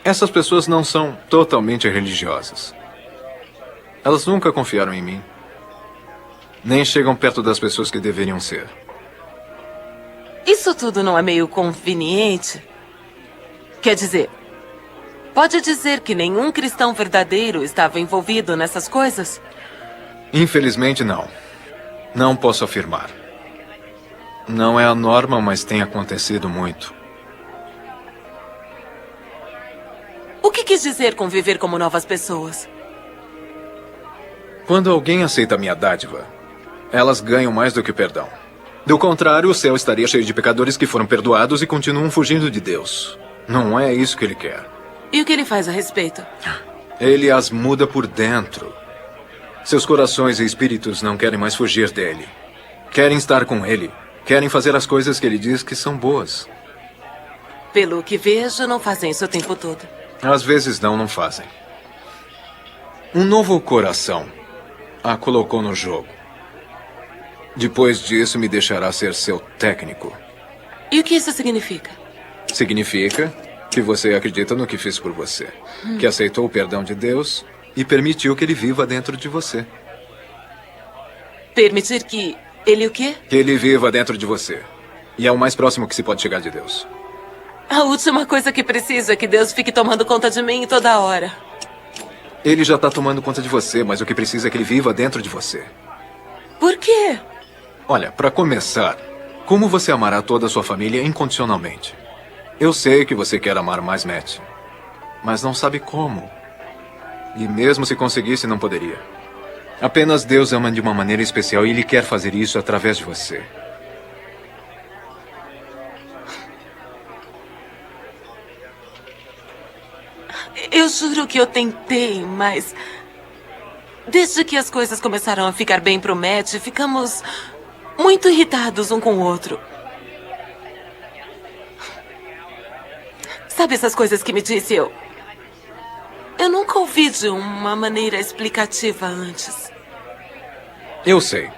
Essas pessoas não são totalmente religiosas. Elas nunca confiaram em mim. Nem chegam perto das pessoas que deveriam ser. Isso tudo não é meio conveniente? Quer dizer, pode dizer que nenhum cristão verdadeiro estava envolvido nessas coisas? Infelizmente, não. Não posso afirmar. Não é a norma, mas tem acontecido muito. O que quis dizer conviver como novas pessoas? Quando alguém aceita minha dádiva, elas ganham mais do que o perdão. Do contrário, o céu estaria cheio de pecadores que foram perdoados e continuam fugindo de Deus. Não é isso que ele quer. E o que ele faz a respeito? Ele as muda por dentro. Seus corações e espíritos não querem mais fugir dele. Querem estar com ele. Querem fazer as coisas que ele diz que são boas. Pelo que vejo, não fazem isso o tempo todo. Às vezes não fazem. Um novo coração a colocou no jogo. Depois disso, me deixará ser seu técnico. E o que isso significa? Significa que você acredita no que fiz por você. Que aceitou o perdão de Deus e permitiu que ele viva dentro de você. Permitir que ele o quê? Que ele viva dentro de você. E é o mais próximo que se pode chegar de Deus. A última coisa que preciso é que Deus fique tomando conta de mim toda hora. Ele já está tomando conta de você, mas o que precisa é que ele viva dentro de você. Por quê? Olha, para começar, como você amará toda a sua família incondicionalmente? Eu sei que você quer amar mais Matt, mas não sabe como. E mesmo se conseguisse, não poderia. Apenas Deus ama de uma maneira especial e Ele quer fazer isso através de você. Eu juro que eu tentei, mas... Desde que as coisas começaram a ficar bem pro Matt, ficamos muito irritados um com o outro. Sabe essas coisas que me disse eu? Eu nunca ouvi de uma maneira explicativa antes. Eu sei.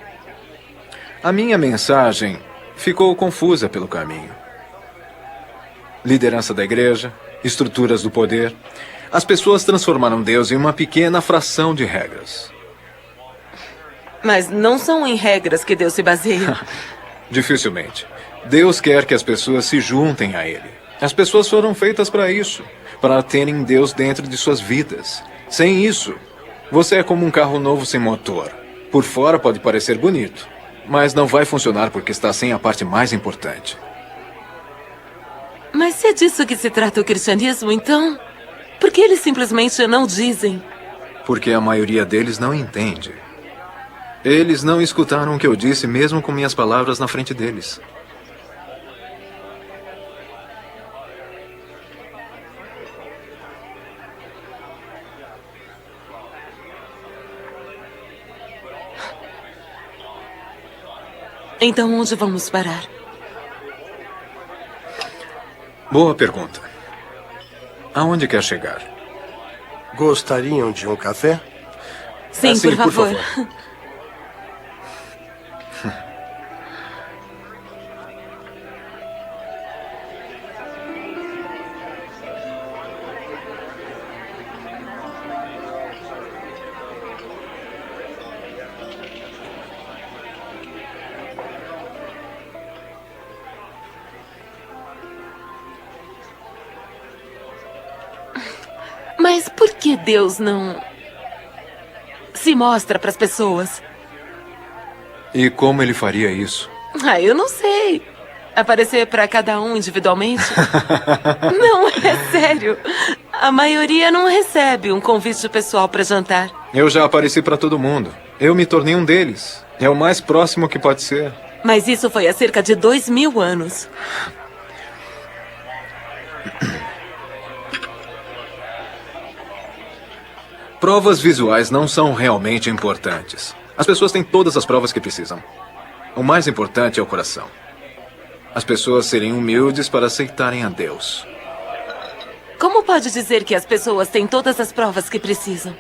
A minha mensagem ficou confusa pelo caminho. Liderança da igreja, estruturas do poder. As pessoas transformaram Deus em uma pequena fração de regras. Mas não são em regras que Deus se baseia. Dificilmente. Deus quer que as pessoas se juntem a Ele. As pessoas foram feitas para isso, para terem Deus dentro de suas vidas. Sem isso, você é como um carro novo sem motor. Por fora pode parecer bonito, mas não vai funcionar porque está sem a parte mais importante. Mas se é disso que se trata o cristianismo, então... Por que eles simplesmente não dizem? Porque a maioria deles não entende. Eles não escutaram o que eu disse, mesmo com minhas palavras na frente deles. Então, onde vamos parar? Boa pergunta. Aonde quer chegar? Gostariam de um café? Sim, Sim, por favor. Mas por que Deus não se mostra para as pessoas? E como ele faria isso? Ah, eu não sei. Aparecer para cada um individualmente? Não, é sério. A maioria não recebe um convite pessoal para jantar. Eu já apareci para todo mundo. Eu me tornei um deles. É o mais próximo que pode ser. Mas isso foi há cerca de 2000 anos. Provas visuais não são realmente importantes. As pessoas têm todas as provas que precisam. O mais importante é o coração. As pessoas serem humildes para aceitarem a Deus. Como pode dizer que as pessoas têm todas as provas que precisam?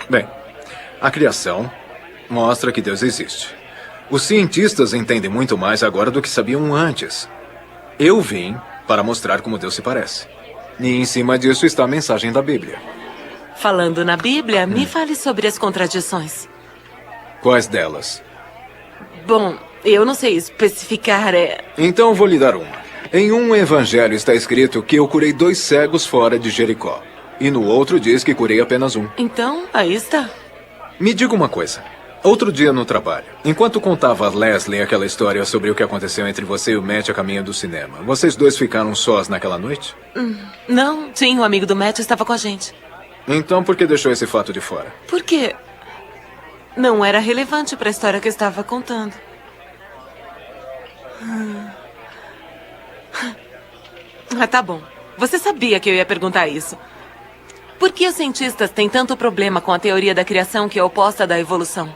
Bem, a criação mostra que Deus existe. Os cientistas entendem muito mais agora do que sabiam antes. Eu vim para mostrar como Deus se parece. E em cima disso está a mensagem da Bíblia. Falando na Bíblia, me fale sobre as contradições. Quais delas? Bom, eu não sei especificar, Então vou lhe dar uma. Em um evangelho está escrito que eu curei 2 cegos fora de Jericó. E no outro diz que curei apenas um. Então, aí está. Me diga uma coisa. Outro dia no trabalho, enquanto contava a Leslie aquela história sobre o que aconteceu entre você e o Matt a caminho do cinema, vocês dois ficaram sós naquela noite? Não, sim, o amigo do Matt estava com a gente. Então por que deixou esse fato de fora? Por quê? Não era relevante para a história que eu estava contando. Ah, tá bom. Você sabia que eu ia perguntar isso. Por que os cientistas têm tanto problema com a teoria da criação que é oposta da evolução?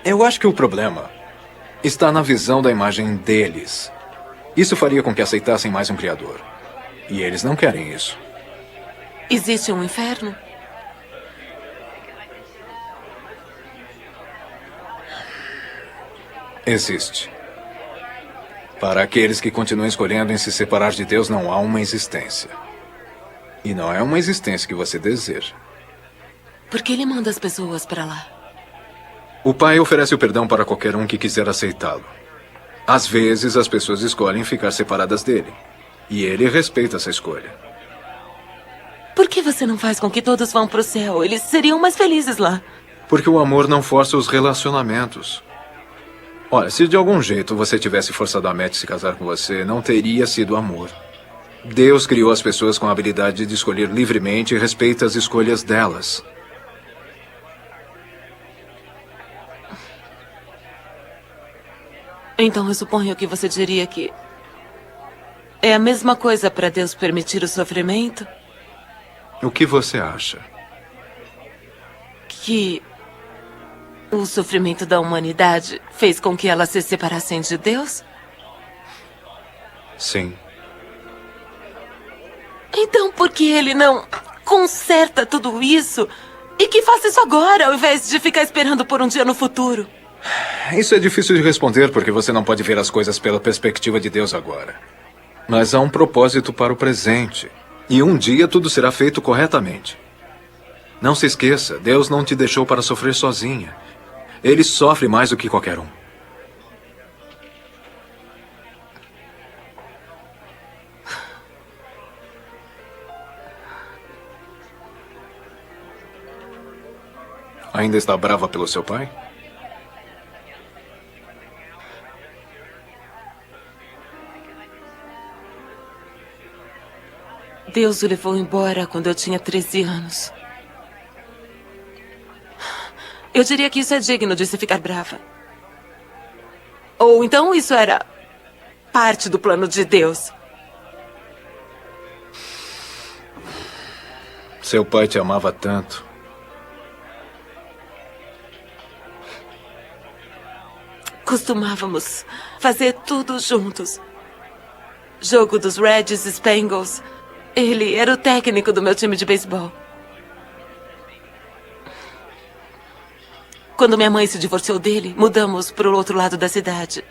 Eu acho que o problema está na visão da imagem deles. Isso faria com que aceitassem mais um criador. E eles não querem isso. Existe um inferno? Existe. Para aqueles que continuam escolhendo em se separar de Deus, não há uma existência. E não é uma existência que você deseja. Por que ele manda as pessoas para lá? O Pai oferece o perdão para qualquer um que quiser aceitá-lo. Às vezes, as pessoas escolhem ficar separadas dele. E ele respeita essa escolha. Por que você não faz com que todos vão para o céu? Eles seriam mais felizes lá. Porque o amor não força os relacionamentos. Olha, se de algum jeito você tivesse forçado a Matt se casar com você, não teria sido amor. Deus criou as pessoas com a habilidade de escolher livremente e respeita as escolhas delas. Então eu suponho que você diria que é a mesma coisa para Deus permitir o sofrimento? O que você acha? Que o sofrimento da humanidade fez com que elas se separassem de Deus? Sim. Então por que ele não conserta tudo isso e que faça isso agora, ao invés de ficar esperando por um dia no futuro? Isso é difícil de responder porque você não pode ver as coisas pela perspectiva de Deus agora. Mas há um propósito para o presente. E um dia tudo será feito corretamente. Não se esqueça, Deus não te deixou para sofrer sozinha. Ele sofre mais do que qualquer um. Ainda está brava pelo seu pai? Deus o levou embora quando eu tinha 13 anos. Eu diria que isso é digno de se ficar brava. Ou então isso era parte do plano de Deus. Seu pai te amava tanto. Costumávamos fazer tudo juntos. Jogo dos Reds Spangles. Ele era o técnico do meu time de beisebol. Quando minha mãe se divorciou dele, mudamos para o outro lado da cidade.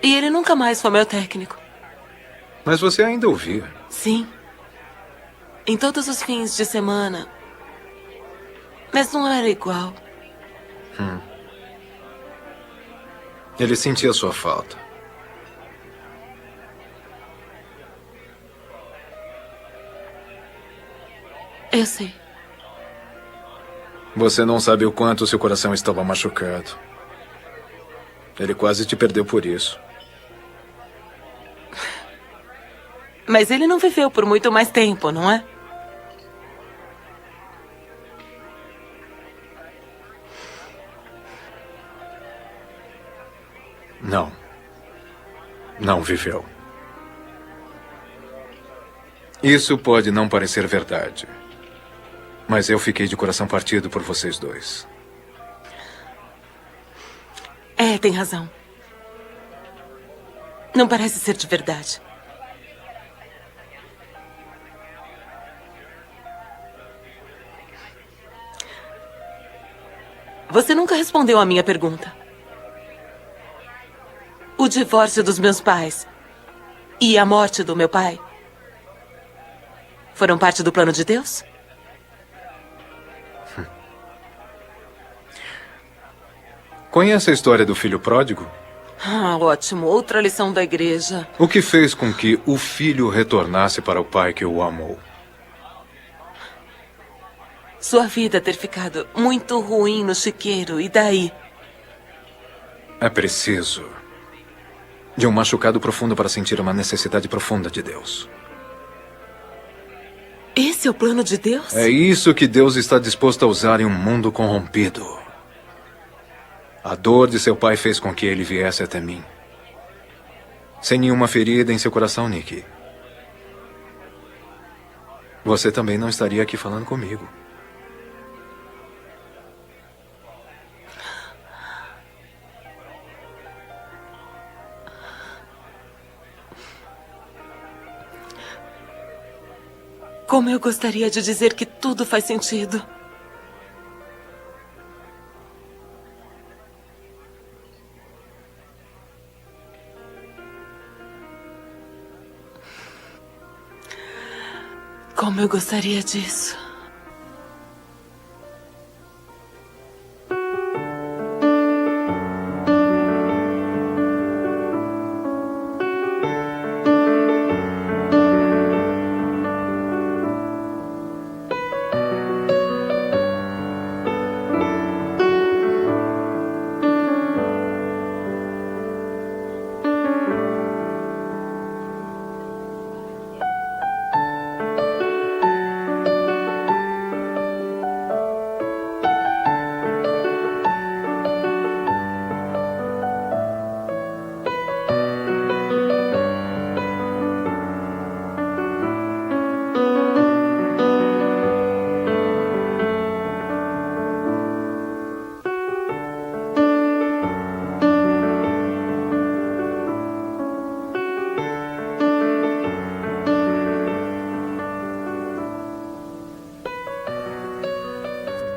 E ele nunca mais foi meu técnico. Mas você ainda ouvia. Sim. Em todos os fins de semana. Mas não era igual. Ele sentia sua falta. Eu sei. Você não sabe o quanto seu coração estava machucado. Ele quase te perdeu por isso. Mas ele não viveu por muito mais tempo, não é? Não. Não viveu. Isso pode não parecer verdade. Mas eu fiquei de coração partido por vocês dois. É, tem razão. Não parece ser de verdade. Você nunca respondeu à minha pergunta. O divórcio dos meus pais e a morte do meu pai foram parte do plano de Deus? Conhece a história do filho pródigo? Ah, ótimo. Outra lição da igreja. O que fez com que o filho retornasse para o pai que o amou? Sua vida ter ficado muito ruim no chiqueiro, e daí? É preciso de um machucado profundo para sentir uma necessidade profunda de Deus. Esse é o plano de Deus? É isso que Deus está disposto a usar em um mundo corrompido. A dor de seu pai fez com que ele viesse até mim. Sem nenhuma ferida em seu coração, Nick. Você também não estaria aqui falando comigo. Como eu gostaria de dizer que tudo faz sentido. Como eu gostaria disso.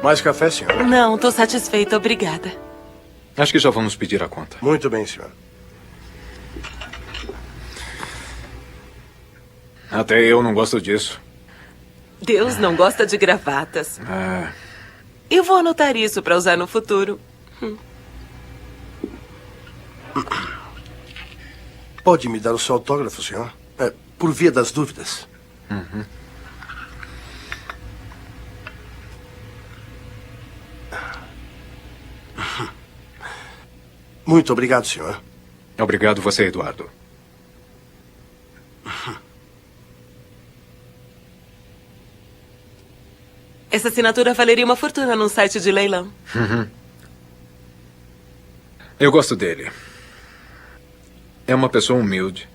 Mais café, senhor? Não, tô satisfeita, obrigada. Acho que já vamos pedir a conta. Muito bem, senhor. Até eu não gosto disso. Deus não gosta de gravatas. Eu vou anotar isso para usar no futuro. Pode me dar o seu autógrafo, senhor? Por via das dúvidas. Uhum. Muito obrigado, senhor. Obrigado você, Eduardo. Essa assinatura valeria uma fortuna num site de leilão. Uhum. Eu gosto dele. É uma pessoa humilde.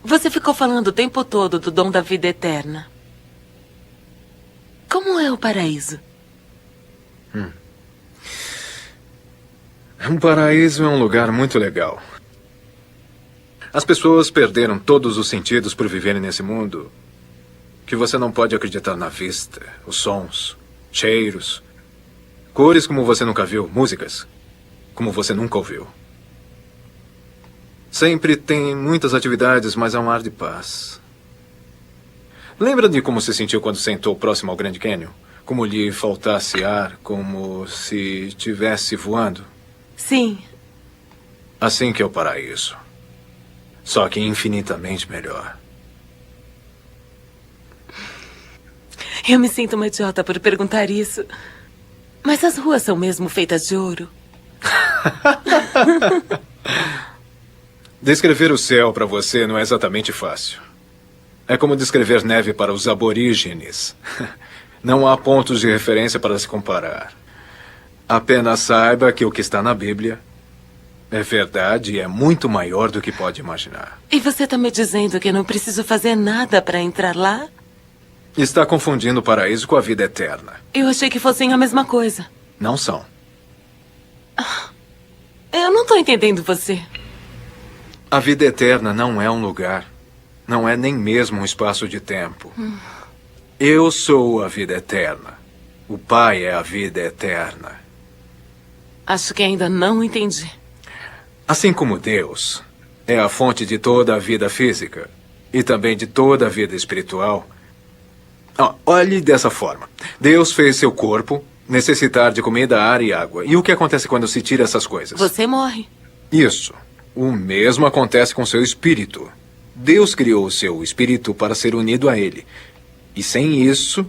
Você ficou falando o tempo todo do dom da vida eterna. Como é o paraíso? Um paraíso é um lugar muito legal. As pessoas perderam todos os sentidos por viverem nesse mundo que você não pode acreditar na vista, os sons, cheiros, cores como você nunca viu, músicas como você nunca ouviu. Sempre tem muitas atividades, mas há um ar de paz. Lembra de como se sentiu quando sentou próximo ao Grand Canyon? Como lhe faltasse ar, como se estivesse voando? Sim. Assim que é o paraíso. Só que infinitamente melhor. Eu me sinto uma idiota por perguntar isso. Mas as ruas são mesmo feitas de ouro? Descrever o céu para você não é exatamente fácil. É como descrever neve para os aborígenes. Não há pontos de referência para se comparar. Apenas saiba que o que está na Bíblia É verdade e é muito maior do que pode imaginar. E você tá me dizendo que eu não preciso fazer nada para entrar lá? Está confundindo o paraíso com a vida eterna. Eu achei que fossem a mesma coisa. Não são. Eu não tô entendendo você. A vida eterna não é um lugar. Não é nem mesmo um espaço de tempo. Eu sou a vida eterna. O Pai é a vida eterna. Acho que ainda não entendi. Assim como Deus é a fonte de toda a vida física e também de toda a vida espiritual. Olhe dessa forma. Deus fez seu corpo necessitar de comida, ar e água. E o que acontece quando se tira essas coisas? Você morre. Isso. O mesmo acontece com seu espírito. Deus criou o seu espírito para ser unido a ele. E sem isso,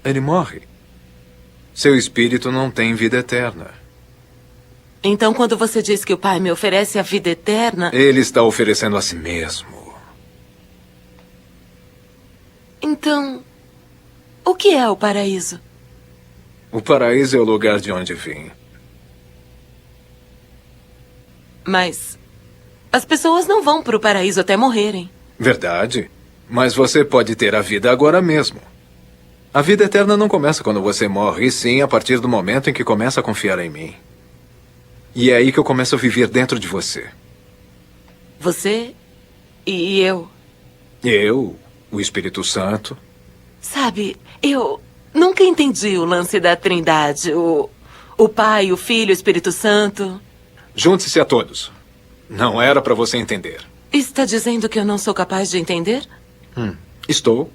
ele morre. Seu espírito não tem vida eterna. Então, quando você diz que o Pai me oferece a vida eterna... Ele está oferecendo a si mesmo. Então, o que é o paraíso? O paraíso é o lugar de onde vim. Mas as pessoas não vão para o paraíso até morrerem. Verdade. Mas você pode ter a vida agora mesmo. A vida eterna não começa quando você morre, e sim a partir do momento em que começa a confiar em mim. E é aí que eu começo a viver dentro de você. Você e eu. Eu, o Espírito Santo. Sabe, eu nunca entendi o lance da Trindade. O Pai, o Filho, o Espírito Santo. Junte-se a todos. Não era para você entender. Está dizendo que eu não sou capaz de entender? Estou.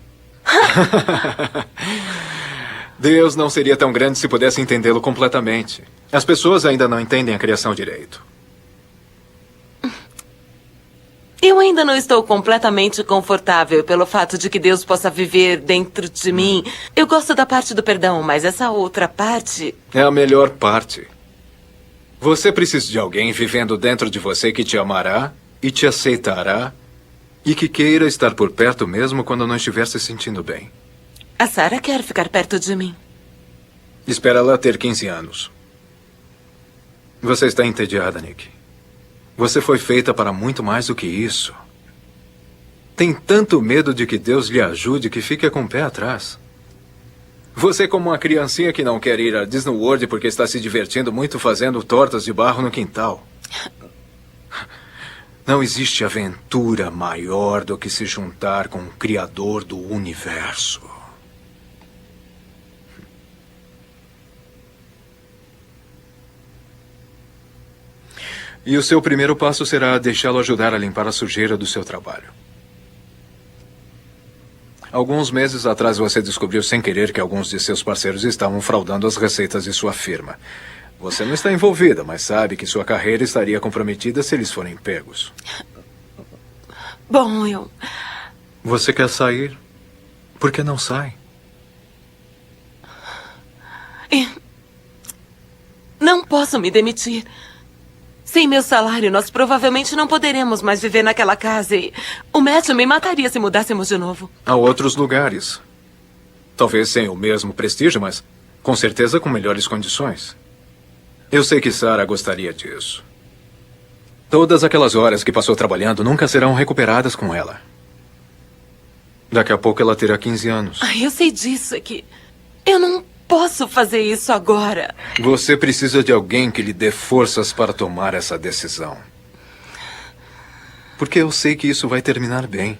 Deus não seria tão grande se pudesse entendê-lo completamente. As pessoas ainda não entendem a criação direito. Eu ainda não estou completamente confortável pelo fato de que Deus possa viver dentro de mim. Eu gosto da parte do perdão, mas essa outra parte... É a melhor parte. Você precisa de alguém vivendo dentro de você que te amará e te aceitará e que queira estar por perto mesmo quando não estiver se sentindo bem. A Sarah quer ficar perto de mim. Espera ela ter 15 anos. Você está entediada, Nick. Você foi feita para muito mais do que isso. Tem tanto medo de que Deus lhe ajude que fica com o pé atrás. Você é como uma criancinha que não quer ir a Disney World porque está se divertindo muito fazendo tortas de barro no quintal. Não existe aventura maior do que se juntar com o Criador do Universo. E o seu primeiro passo será deixá-lo ajudar a limpar a sujeira do seu trabalho. Alguns meses atrás você descobriu sem querer que alguns de seus parceiros estavam fraudando as receitas de sua firma. Você não está envolvida, mas sabe que sua carreira estaria comprometida se eles forem pegos. Bom, eu... Você quer sair? Por que não sai? Não posso me demitir. Sem meu salário, nós provavelmente não poderemos mais viver naquela casa e o Matt me mataria se mudássemos de novo. Há outros lugares. Talvez sem o mesmo prestígio, mas com certeza com melhores condições. Eu sei que Sarah gostaria disso. Todas aquelas horas que passou trabalhando nunca serão recuperadas com ela. Daqui a pouco ela terá 15 anos. Ai, eu sei disso, é que eu não posso fazer isso agora. Você precisa de alguém que lhe dê forças para tomar essa decisão. Porque eu sei que isso vai terminar bem.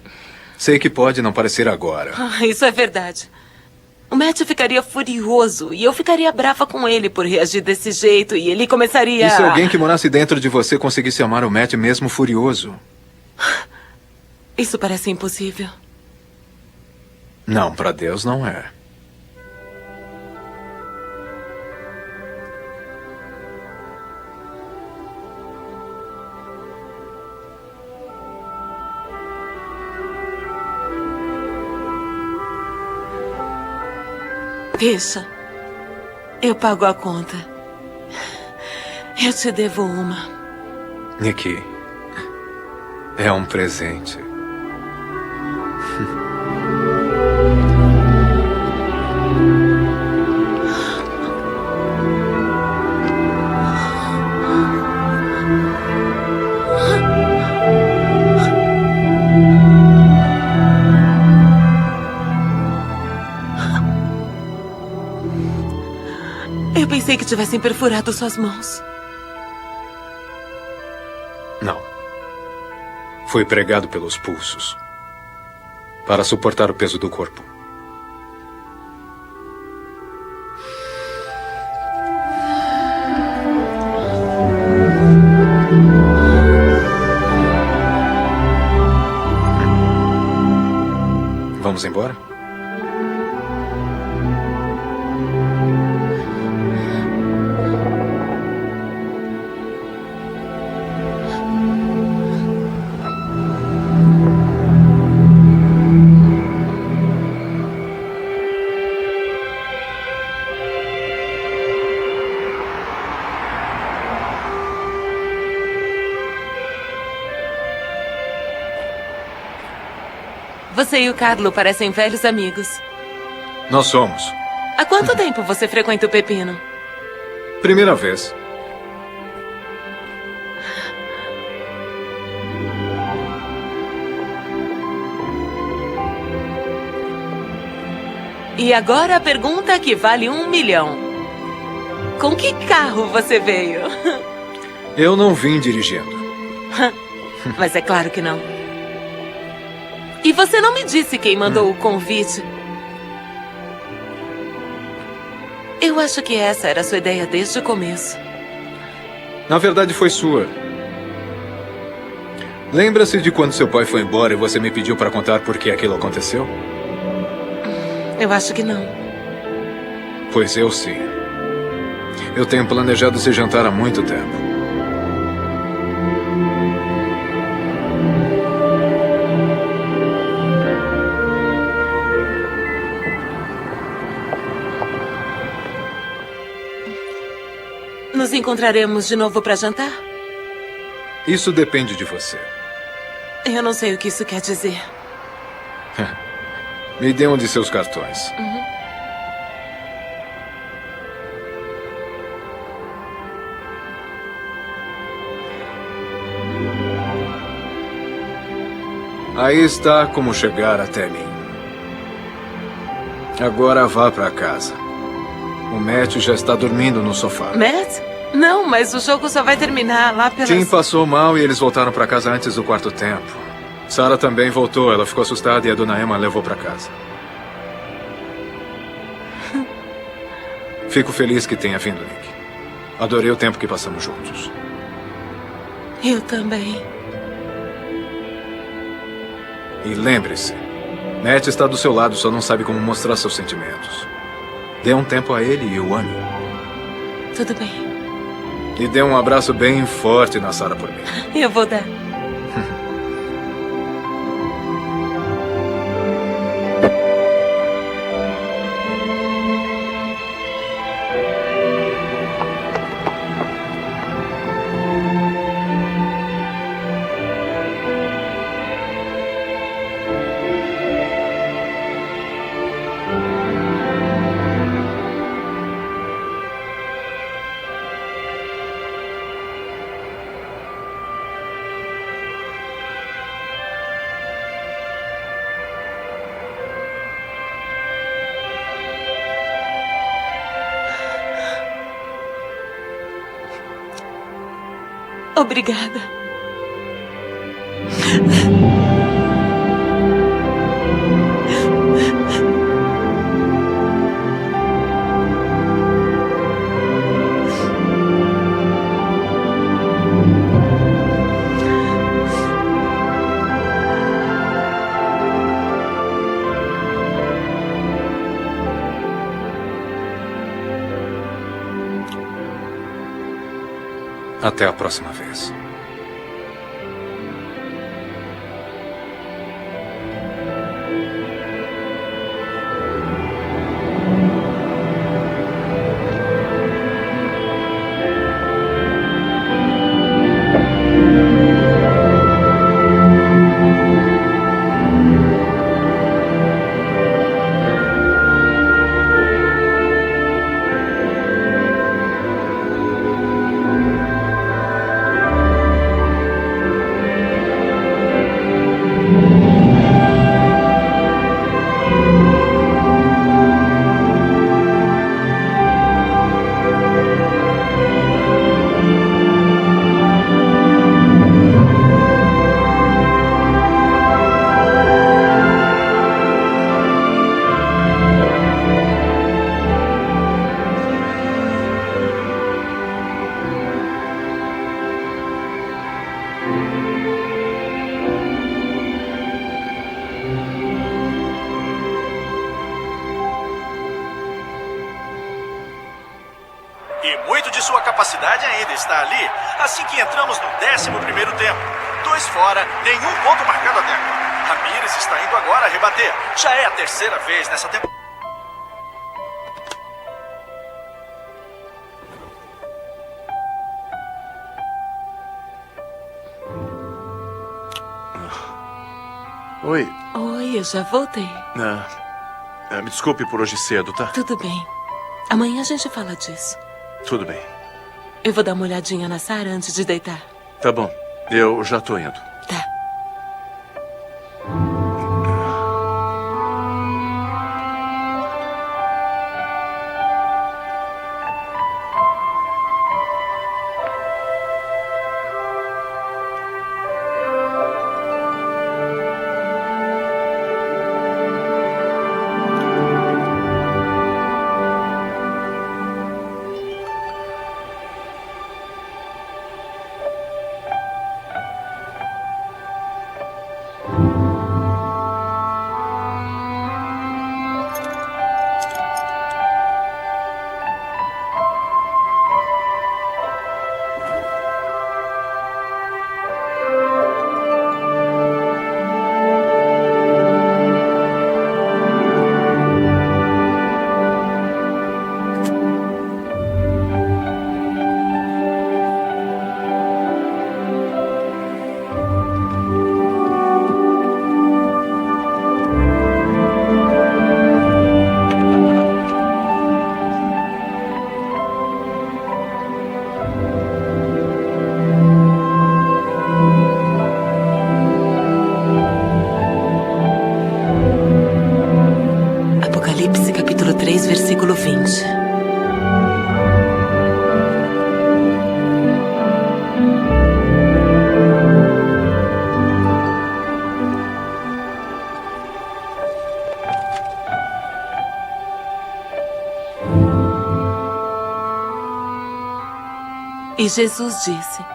Sei que pode não parecer agora. Isso é verdade. O Matt ficaria furioso e eu ficaria brava com ele por reagir desse jeito e ele começaria... E se alguém que morasse dentro de você conseguisse amar o Matt mesmo furioso? Isso parece impossível. Não, para Deus não é. Deixa. Eu pago a conta. Eu te devo uma. Nicky, é um presente. Pensei que tivessem perfurado suas mãos. Não. Fui pregado pelos pulsos. Para suportar o peso do corpo. Vamos embora? Você e o Carlo parecem velhos amigos. Nós somos. Há quanto tempo você frequenta o Pepino? Primeira vez. E agora a pergunta que vale 1 milhão. Com que carro você veio? Eu não vim dirigindo. Mas é claro que não. E você não me disse quem mandou o convite. Eu acho que essa era a sua ideia desde o começo. Na verdade, foi sua. Lembra-se de quando seu pai foi embora e você me pediu para contar por que aquilo aconteceu? Eu acho que não. Pois eu sim. Eu tenho planejado esse jantar há muito tempo. Nos encontraremos de novo para jantar? Isso depende de você. Eu não sei o que isso quer dizer. Me dê um de seus cartões. Aí está como chegar até mim. Agora vá para casa. O Matt já está dormindo no sofá. Matt? Não, mas o jogo só vai terminar lá pelas... Tim passou mal e eles voltaram para casa antes do quarto tempo. Sarah também voltou. Ela ficou assustada e a dona Emma levou para casa. Fico feliz que tenha vindo, Nick. Adorei o tempo que passamos juntos. Eu também. E lembre-se, Matt está do seu lado, só não sabe como mostrar seus sentimentos. Dê um tempo a ele e o ame. Tudo bem. E dê um abraço bem forte na Sarah por mim. Eu vou dar. Obrigada. Até a próxima vez. sua capacidade ainda está ali assim que entramos no 11º tempo. 2 fora, nenhum ponto marcado até agora. Ramírez está indo agora rebater. Já é a 3ª vez nessa temporada. Oi. Oi, eu já voltei. Me desculpe por hoje cedo, tá? Tudo bem. Amanhã a gente fala disso. Tudo bem. Eu vou dar uma olhadinha na Sarah antes de deitar. Tá bom. Eu já tô indo. Tá. Apocalipse capítulo 3, versículo 20. E Jesus disse: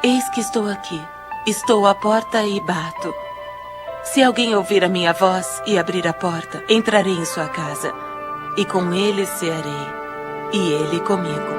Eis que estou aqui. Estou à porta e bato. Se alguém ouvir a minha voz e abrir a porta, entrarei em sua casa. E com ele cearei, e ele comigo.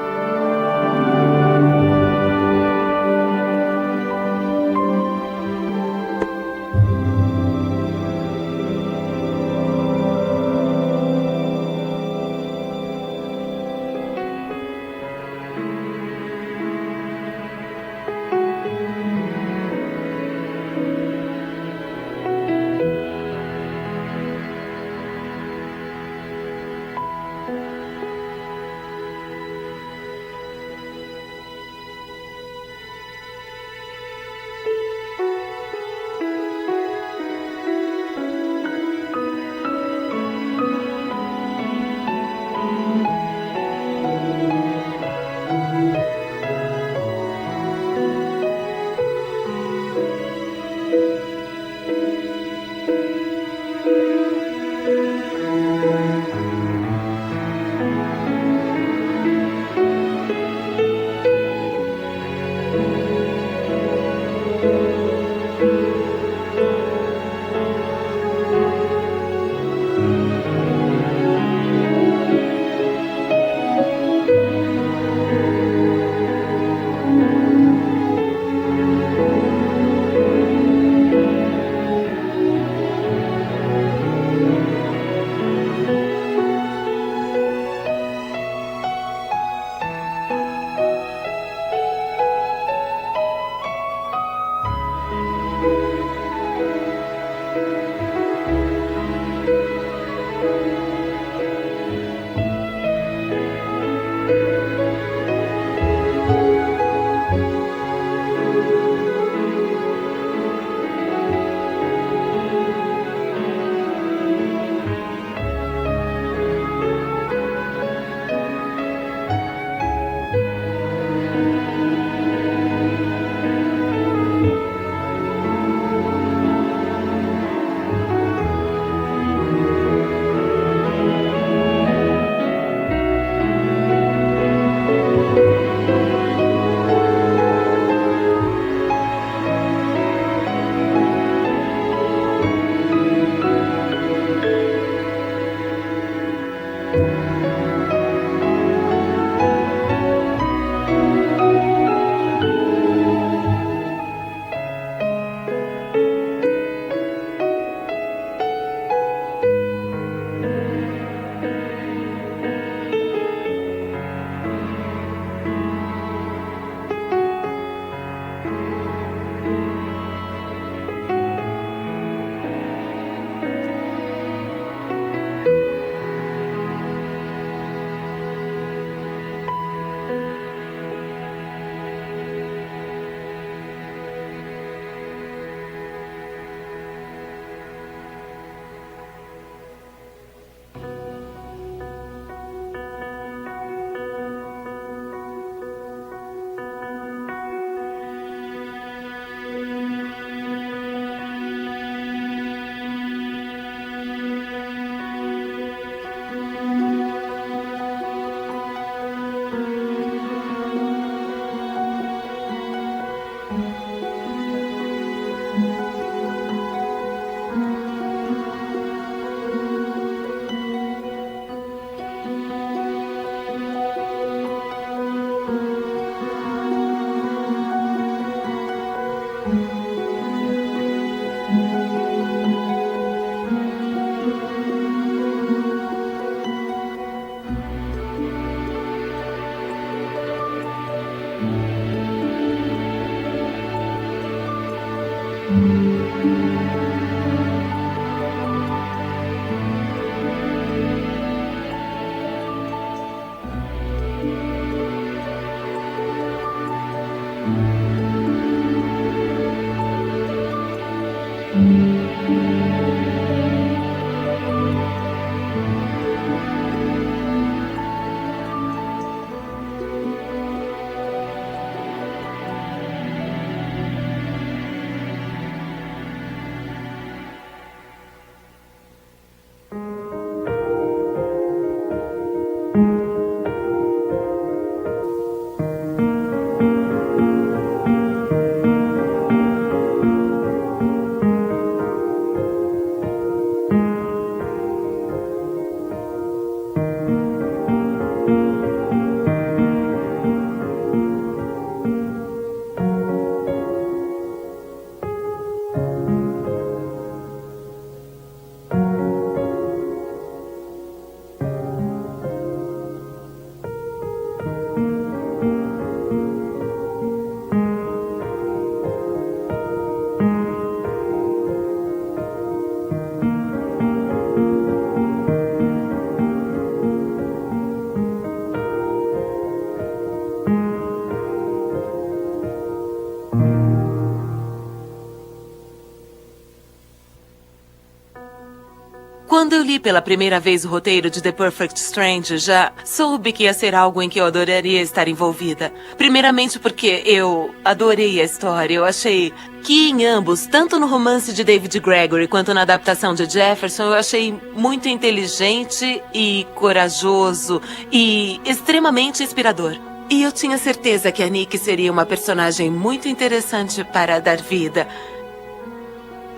Quando eu li pela primeira vez o roteiro de The Perfect Stranger, já soube que ia ser algo em que eu adoraria estar envolvida. Primeiramente porque eu adorei a história. Eu achei que em ambos, tanto no romance de David Gregory quanto na adaptação de Jefferson, eu achei muito inteligente e corajoso e extremamente inspirador. E eu tinha certeza que a Nick seria uma personagem muito interessante para dar vida.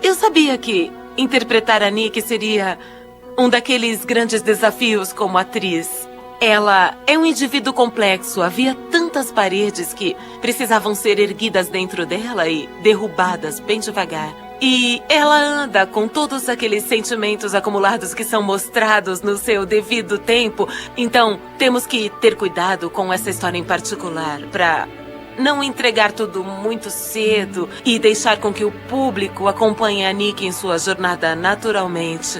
Eu sabia que interpretar a Nick seria um daqueles grandes desafios como atriz. Ela é um indivíduo complexo. Havia tantas paredes que precisavam ser erguidas dentro dela e derrubadas bem devagar. E ela anda com todos aqueles sentimentos acumulados que são mostrados no seu devido tempo. Então, temos que ter cuidado com essa história em particular para não entregar tudo muito cedo e deixar com que o público acompanhe a Nick em sua jornada naturalmente.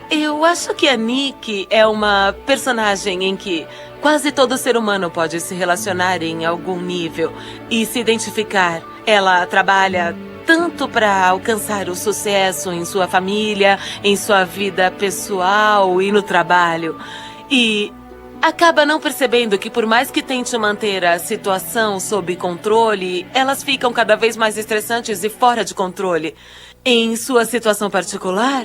Eu acho que a Nick é uma personagem em que quase todo ser humano pode se relacionar em algum nível e se identificar. Ela trabalha tanto para alcançar o sucesso em sua família, em sua vida pessoal e no trabalho. E acaba não percebendo que por mais que tente manter a situação sob controle, elas ficam cada vez mais estressantes e fora de controle. Em sua situação particular,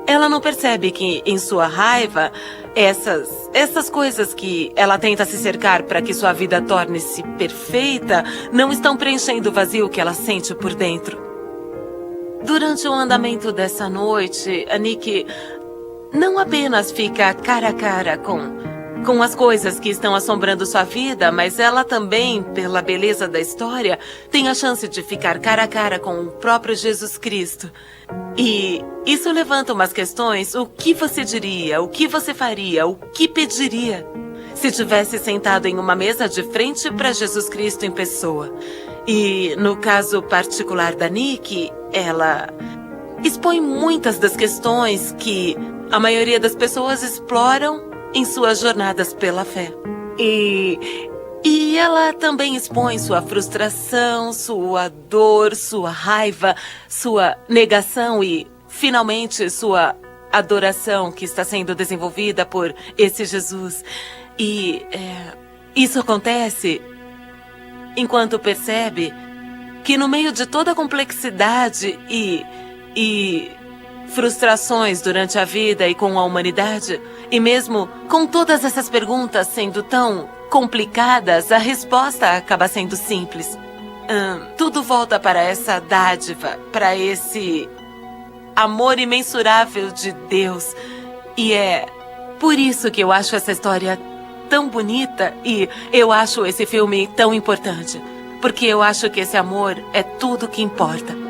ela não percebe que em sua raiva, essas coisas que ela tenta se cercar para que sua vida torne-se perfeita, não estão preenchendo o vazio que ela sente por dentro. Durante o andamento dessa noite, a Nick não apenas fica cara a cara com as coisas que estão assombrando sua vida, mas ela também, pela beleza da história, tem a chance de ficar cara a cara com o próprio Jesus Cristo. E isso levanta umas questões. O que você diria? O que você faria? O que pediria? Se tivesse sentado em uma mesa de frente para Jesus Cristo em pessoa. E no caso particular da Nick, ela expõe muitas das questões que a maioria das pessoas exploram em suas jornadas pela fé. E ela também expõe sua frustração, sua dor, sua raiva, sua negação e, finalmente, sua adoração que está sendo desenvolvida por esse Jesus. E isso acontece enquanto percebe que no meio de toda a complexidade e frustrações durante a vida e com a humanidade, e mesmo com todas essas perguntas sendo tão complicadas, a resposta acaba sendo simples. Tudo volta para essa dádiva, para esse amor imensurável de Deus. E é por isso que eu acho essa história tão bonita e eu acho esse filme tão importante. Porque eu acho que esse amor é tudo que importa.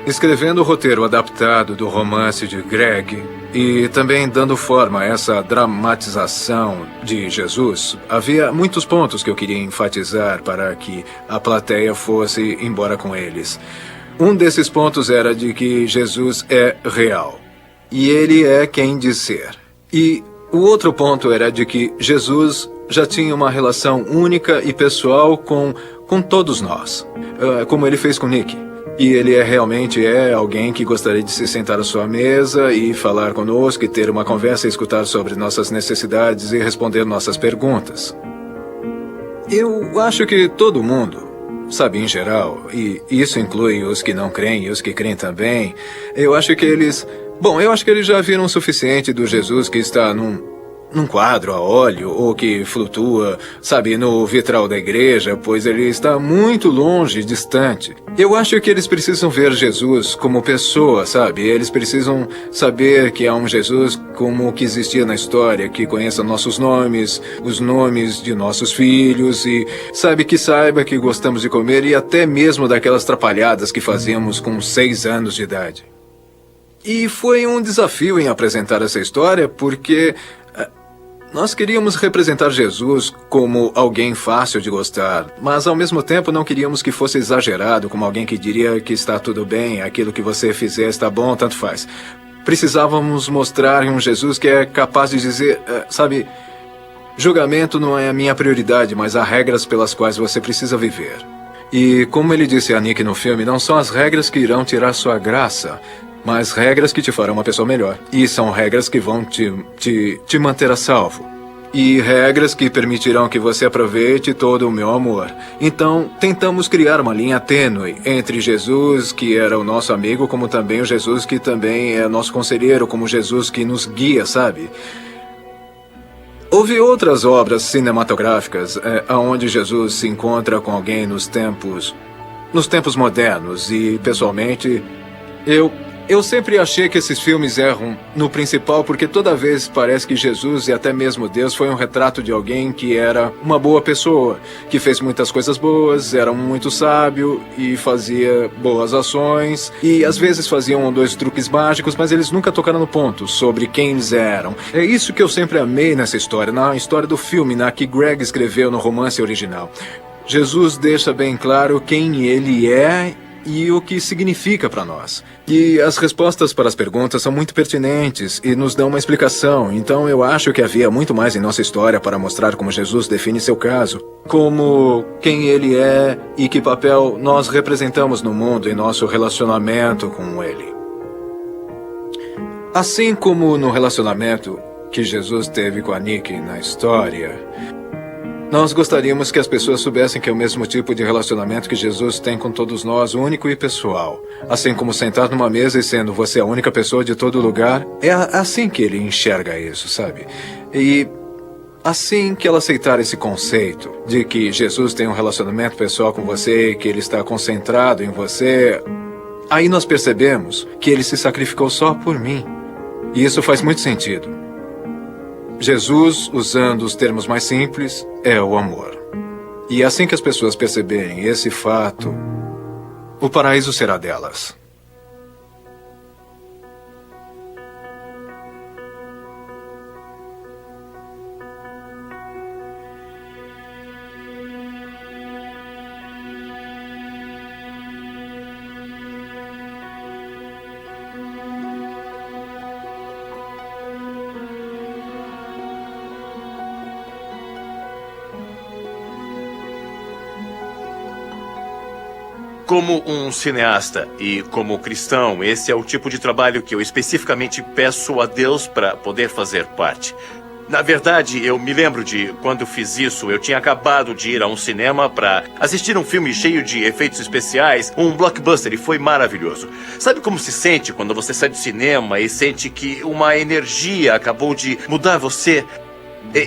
Escrevendo o roteiro adaptado do romance de Greg e também dando forma a essa dramatização de Jesus, havia muitos pontos que eu queria enfatizar para que a plateia fosse embora com eles. Um desses pontos era de que Jesus é real. E ele é quem diz ser. E o outro ponto era de que Jesus já tinha uma relação única e pessoal com todos nós, como ele fez com Nick. E ele realmente é alguém que gostaria de se sentar à sua mesa e falar conosco e ter uma conversa e escutar sobre nossas necessidades e responder nossas perguntas. Eu acho que todo mundo, sabe, em geral, e isso inclui os que não creem e os que creem também, eu acho que eles já viram o suficiente do Jesus que está num quadro a óleo ou que flutua, sabe, no vitral da igreja, pois ele está muito longe, distante. Eu acho que eles precisam ver Jesus como pessoa, sabe? Eles precisam saber que há um Jesus como o que existia na história, que conheça nossos nomes, os nomes de nossos filhos e saiba que gostamos de comer e até mesmo daquelas trapalhadas que fazíamos com 6 anos de idade. E foi um desafio em apresentar essa história porque Nós queríamos representar Jesus como alguém fácil de gostar, mas ao mesmo tempo não queríamos que fosse exagerado, como alguém que diria que está tudo bem, aquilo que você fizer está bom, tanto faz. Precisávamos mostrar um Jesus que é capaz de dizer, sabe, julgamento não é a minha prioridade, mas há regras pelas quais você precisa viver. E como ele disse a Nick no filme, não são as regras que irão tirar sua graça, mas regras que te farão uma pessoa melhor. E são regras que vão te manter a salvo. E regras que permitirão que você aproveite todo o meu amor. Então, tentamos criar uma linha tênue entre Jesus, que era o nosso amigo, como também o Jesus que também é nosso conselheiro, como Jesus que nos guia, sabe? Houve outras obras cinematográficas onde Jesus se encontra com alguém nos tempos modernos. E, pessoalmente, eu sempre achei que esses filmes erram no principal porque toda vez parece que Jesus e até mesmo Deus foi um retrato de alguém que era uma boa pessoa, que fez muitas coisas boas, era muito sábio e fazia boas ações e às vezes faziam 1 ou 2 truques mágicos, mas eles nunca tocaram no ponto sobre quem eles eram. É isso que eu sempre amei nessa história, na história do filme, na que Greg escreveu no romance original. Jesus deixa bem claro quem ele é e o que significa para nós. E as respostas para as perguntas são muito pertinentes e nos dão uma explicação. Então eu acho que havia muito mais em nossa história para mostrar como Jesus define seu caso, como quem ele é e que papel nós representamos no mundo em nosso relacionamento com ele. Assim como no relacionamento que Jesus teve com a Nick na história, nós gostaríamos que as pessoas soubessem que é o mesmo tipo de relacionamento que Jesus tem com todos nós, único e pessoal. Assim como sentar numa mesa e sendo você a única pessoa de todo lugar, é assim que ele enxerga isso, sabe? E assim que ela aceitar esse conceito de que Jesus tem um relacionamento pessoal com você e que ele está concentrado em você, aí nós percebemos que ele se sacrificou só por mim. E isso faz muito sentido. Jesus, usando os termos mais simples, é o amor. E assim que as pessoas perceberem esse fato, o paraíso será delas. Como um cineasta e como cristão, esse é o tipo de trabalho que eu especificamente peço a Deus para poder fazer parte. Na verdade, eu me lembro de quando fiz isso, eu tinha acabado de ir a um cinema para assistir um filme cheio de efeitos especiais, um blockbuster, e foi maravilhoso. Sabe como se sente quando você sai do cinema e sente que uma energia acabou de mudar você?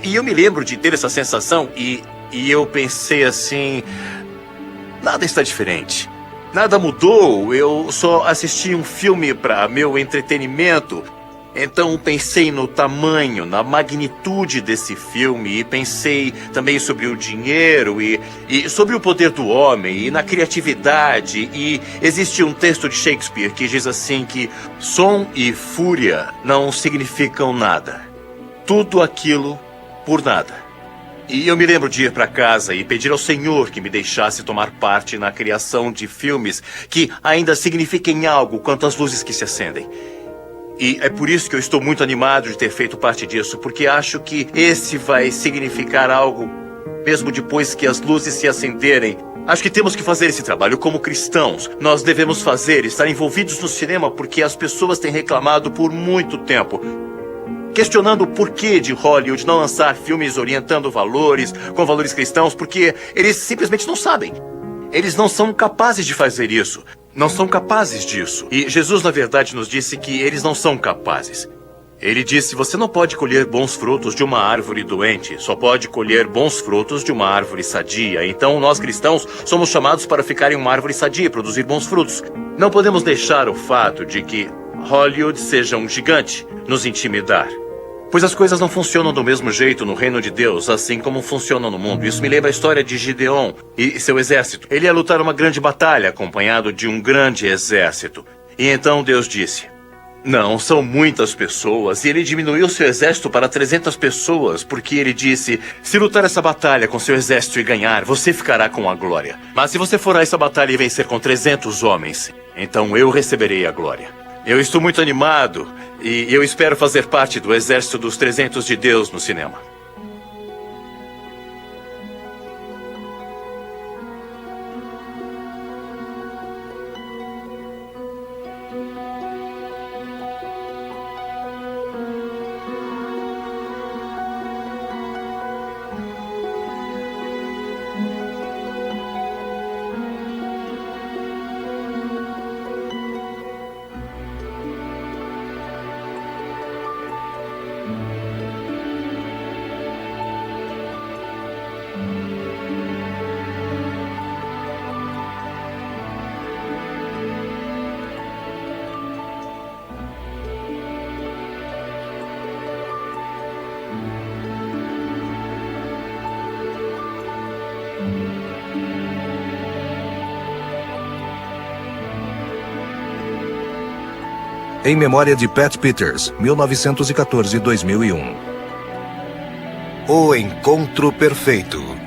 E eu me lembro de ter essa sensação e eu pensei assim... Nada está diferente. Nada mudou. Eu só assisti um filme para meu entretenimento. Então pensei no tamanho, na magnitude desse filme. E pensei também sobre o dinheiro e sobre o poder do homem e na criatividade. E existe um texto de Shakespeare que diz assim que som e fúria não significam nada. Tudo aquilo por nada. E eu me lembro de ir para casa e pedir ao Senhor que me deixasse tomar parte na criação de filmes que ainda signifiquem algo quanto às luzes que se acendem. E é por isso que eu estou muito animado de ter feito parte disso, porque acho que esse vai significar algo mesmo depois que as luzes se acenderem. Acho que temos que fazer esse trabalho como cristãos. Nós devemos estar envolvidos no cinema porque as pessoas têm reclamado por muito tempo, questionando o porquê de Hollywood não lançar filmes orientando valores, com valores cristãos, porque eles simplesmente não sabem. Eles não são capazes de fazer isso. Não são capazes disso. E Jesus, na verdade, nos disse que eles não são capazes. Ele disse, você não pode colher bons frutos de uma árvore doente, só pode colher bons frutos de uma árvore sadia. Então, nós cristãos somos chamados para ficar em uma árvore sadia e produzir bons frutos. Não podemos deixar o fato de que Hollywood seja um gigante nos intimidar. Pois as coisas não funcionam do mesmo jeito no reino de Deus, assim como funcionam no mundo. Isso me lembra a história de Gideon e seu exército. Ele ia lutar uma grande batalha, acompanhado de um grande exército. E então Deus disse, Não, são muitas pessoas. E ele diminuiu seu exército para 300 pessoas, porque ele disse: se lutar essa batalha com seu exército e ganhar, você ficará com a glória. Mas se você for a essa batalha e vencer com 300 homens, então eu receberei a glória. Eu estou muito animado e eu espero fazer parte do exército dos 300 de Deus no cinema. Em memória de Pat Peters, 1914-2001. O Encontro Perfeito.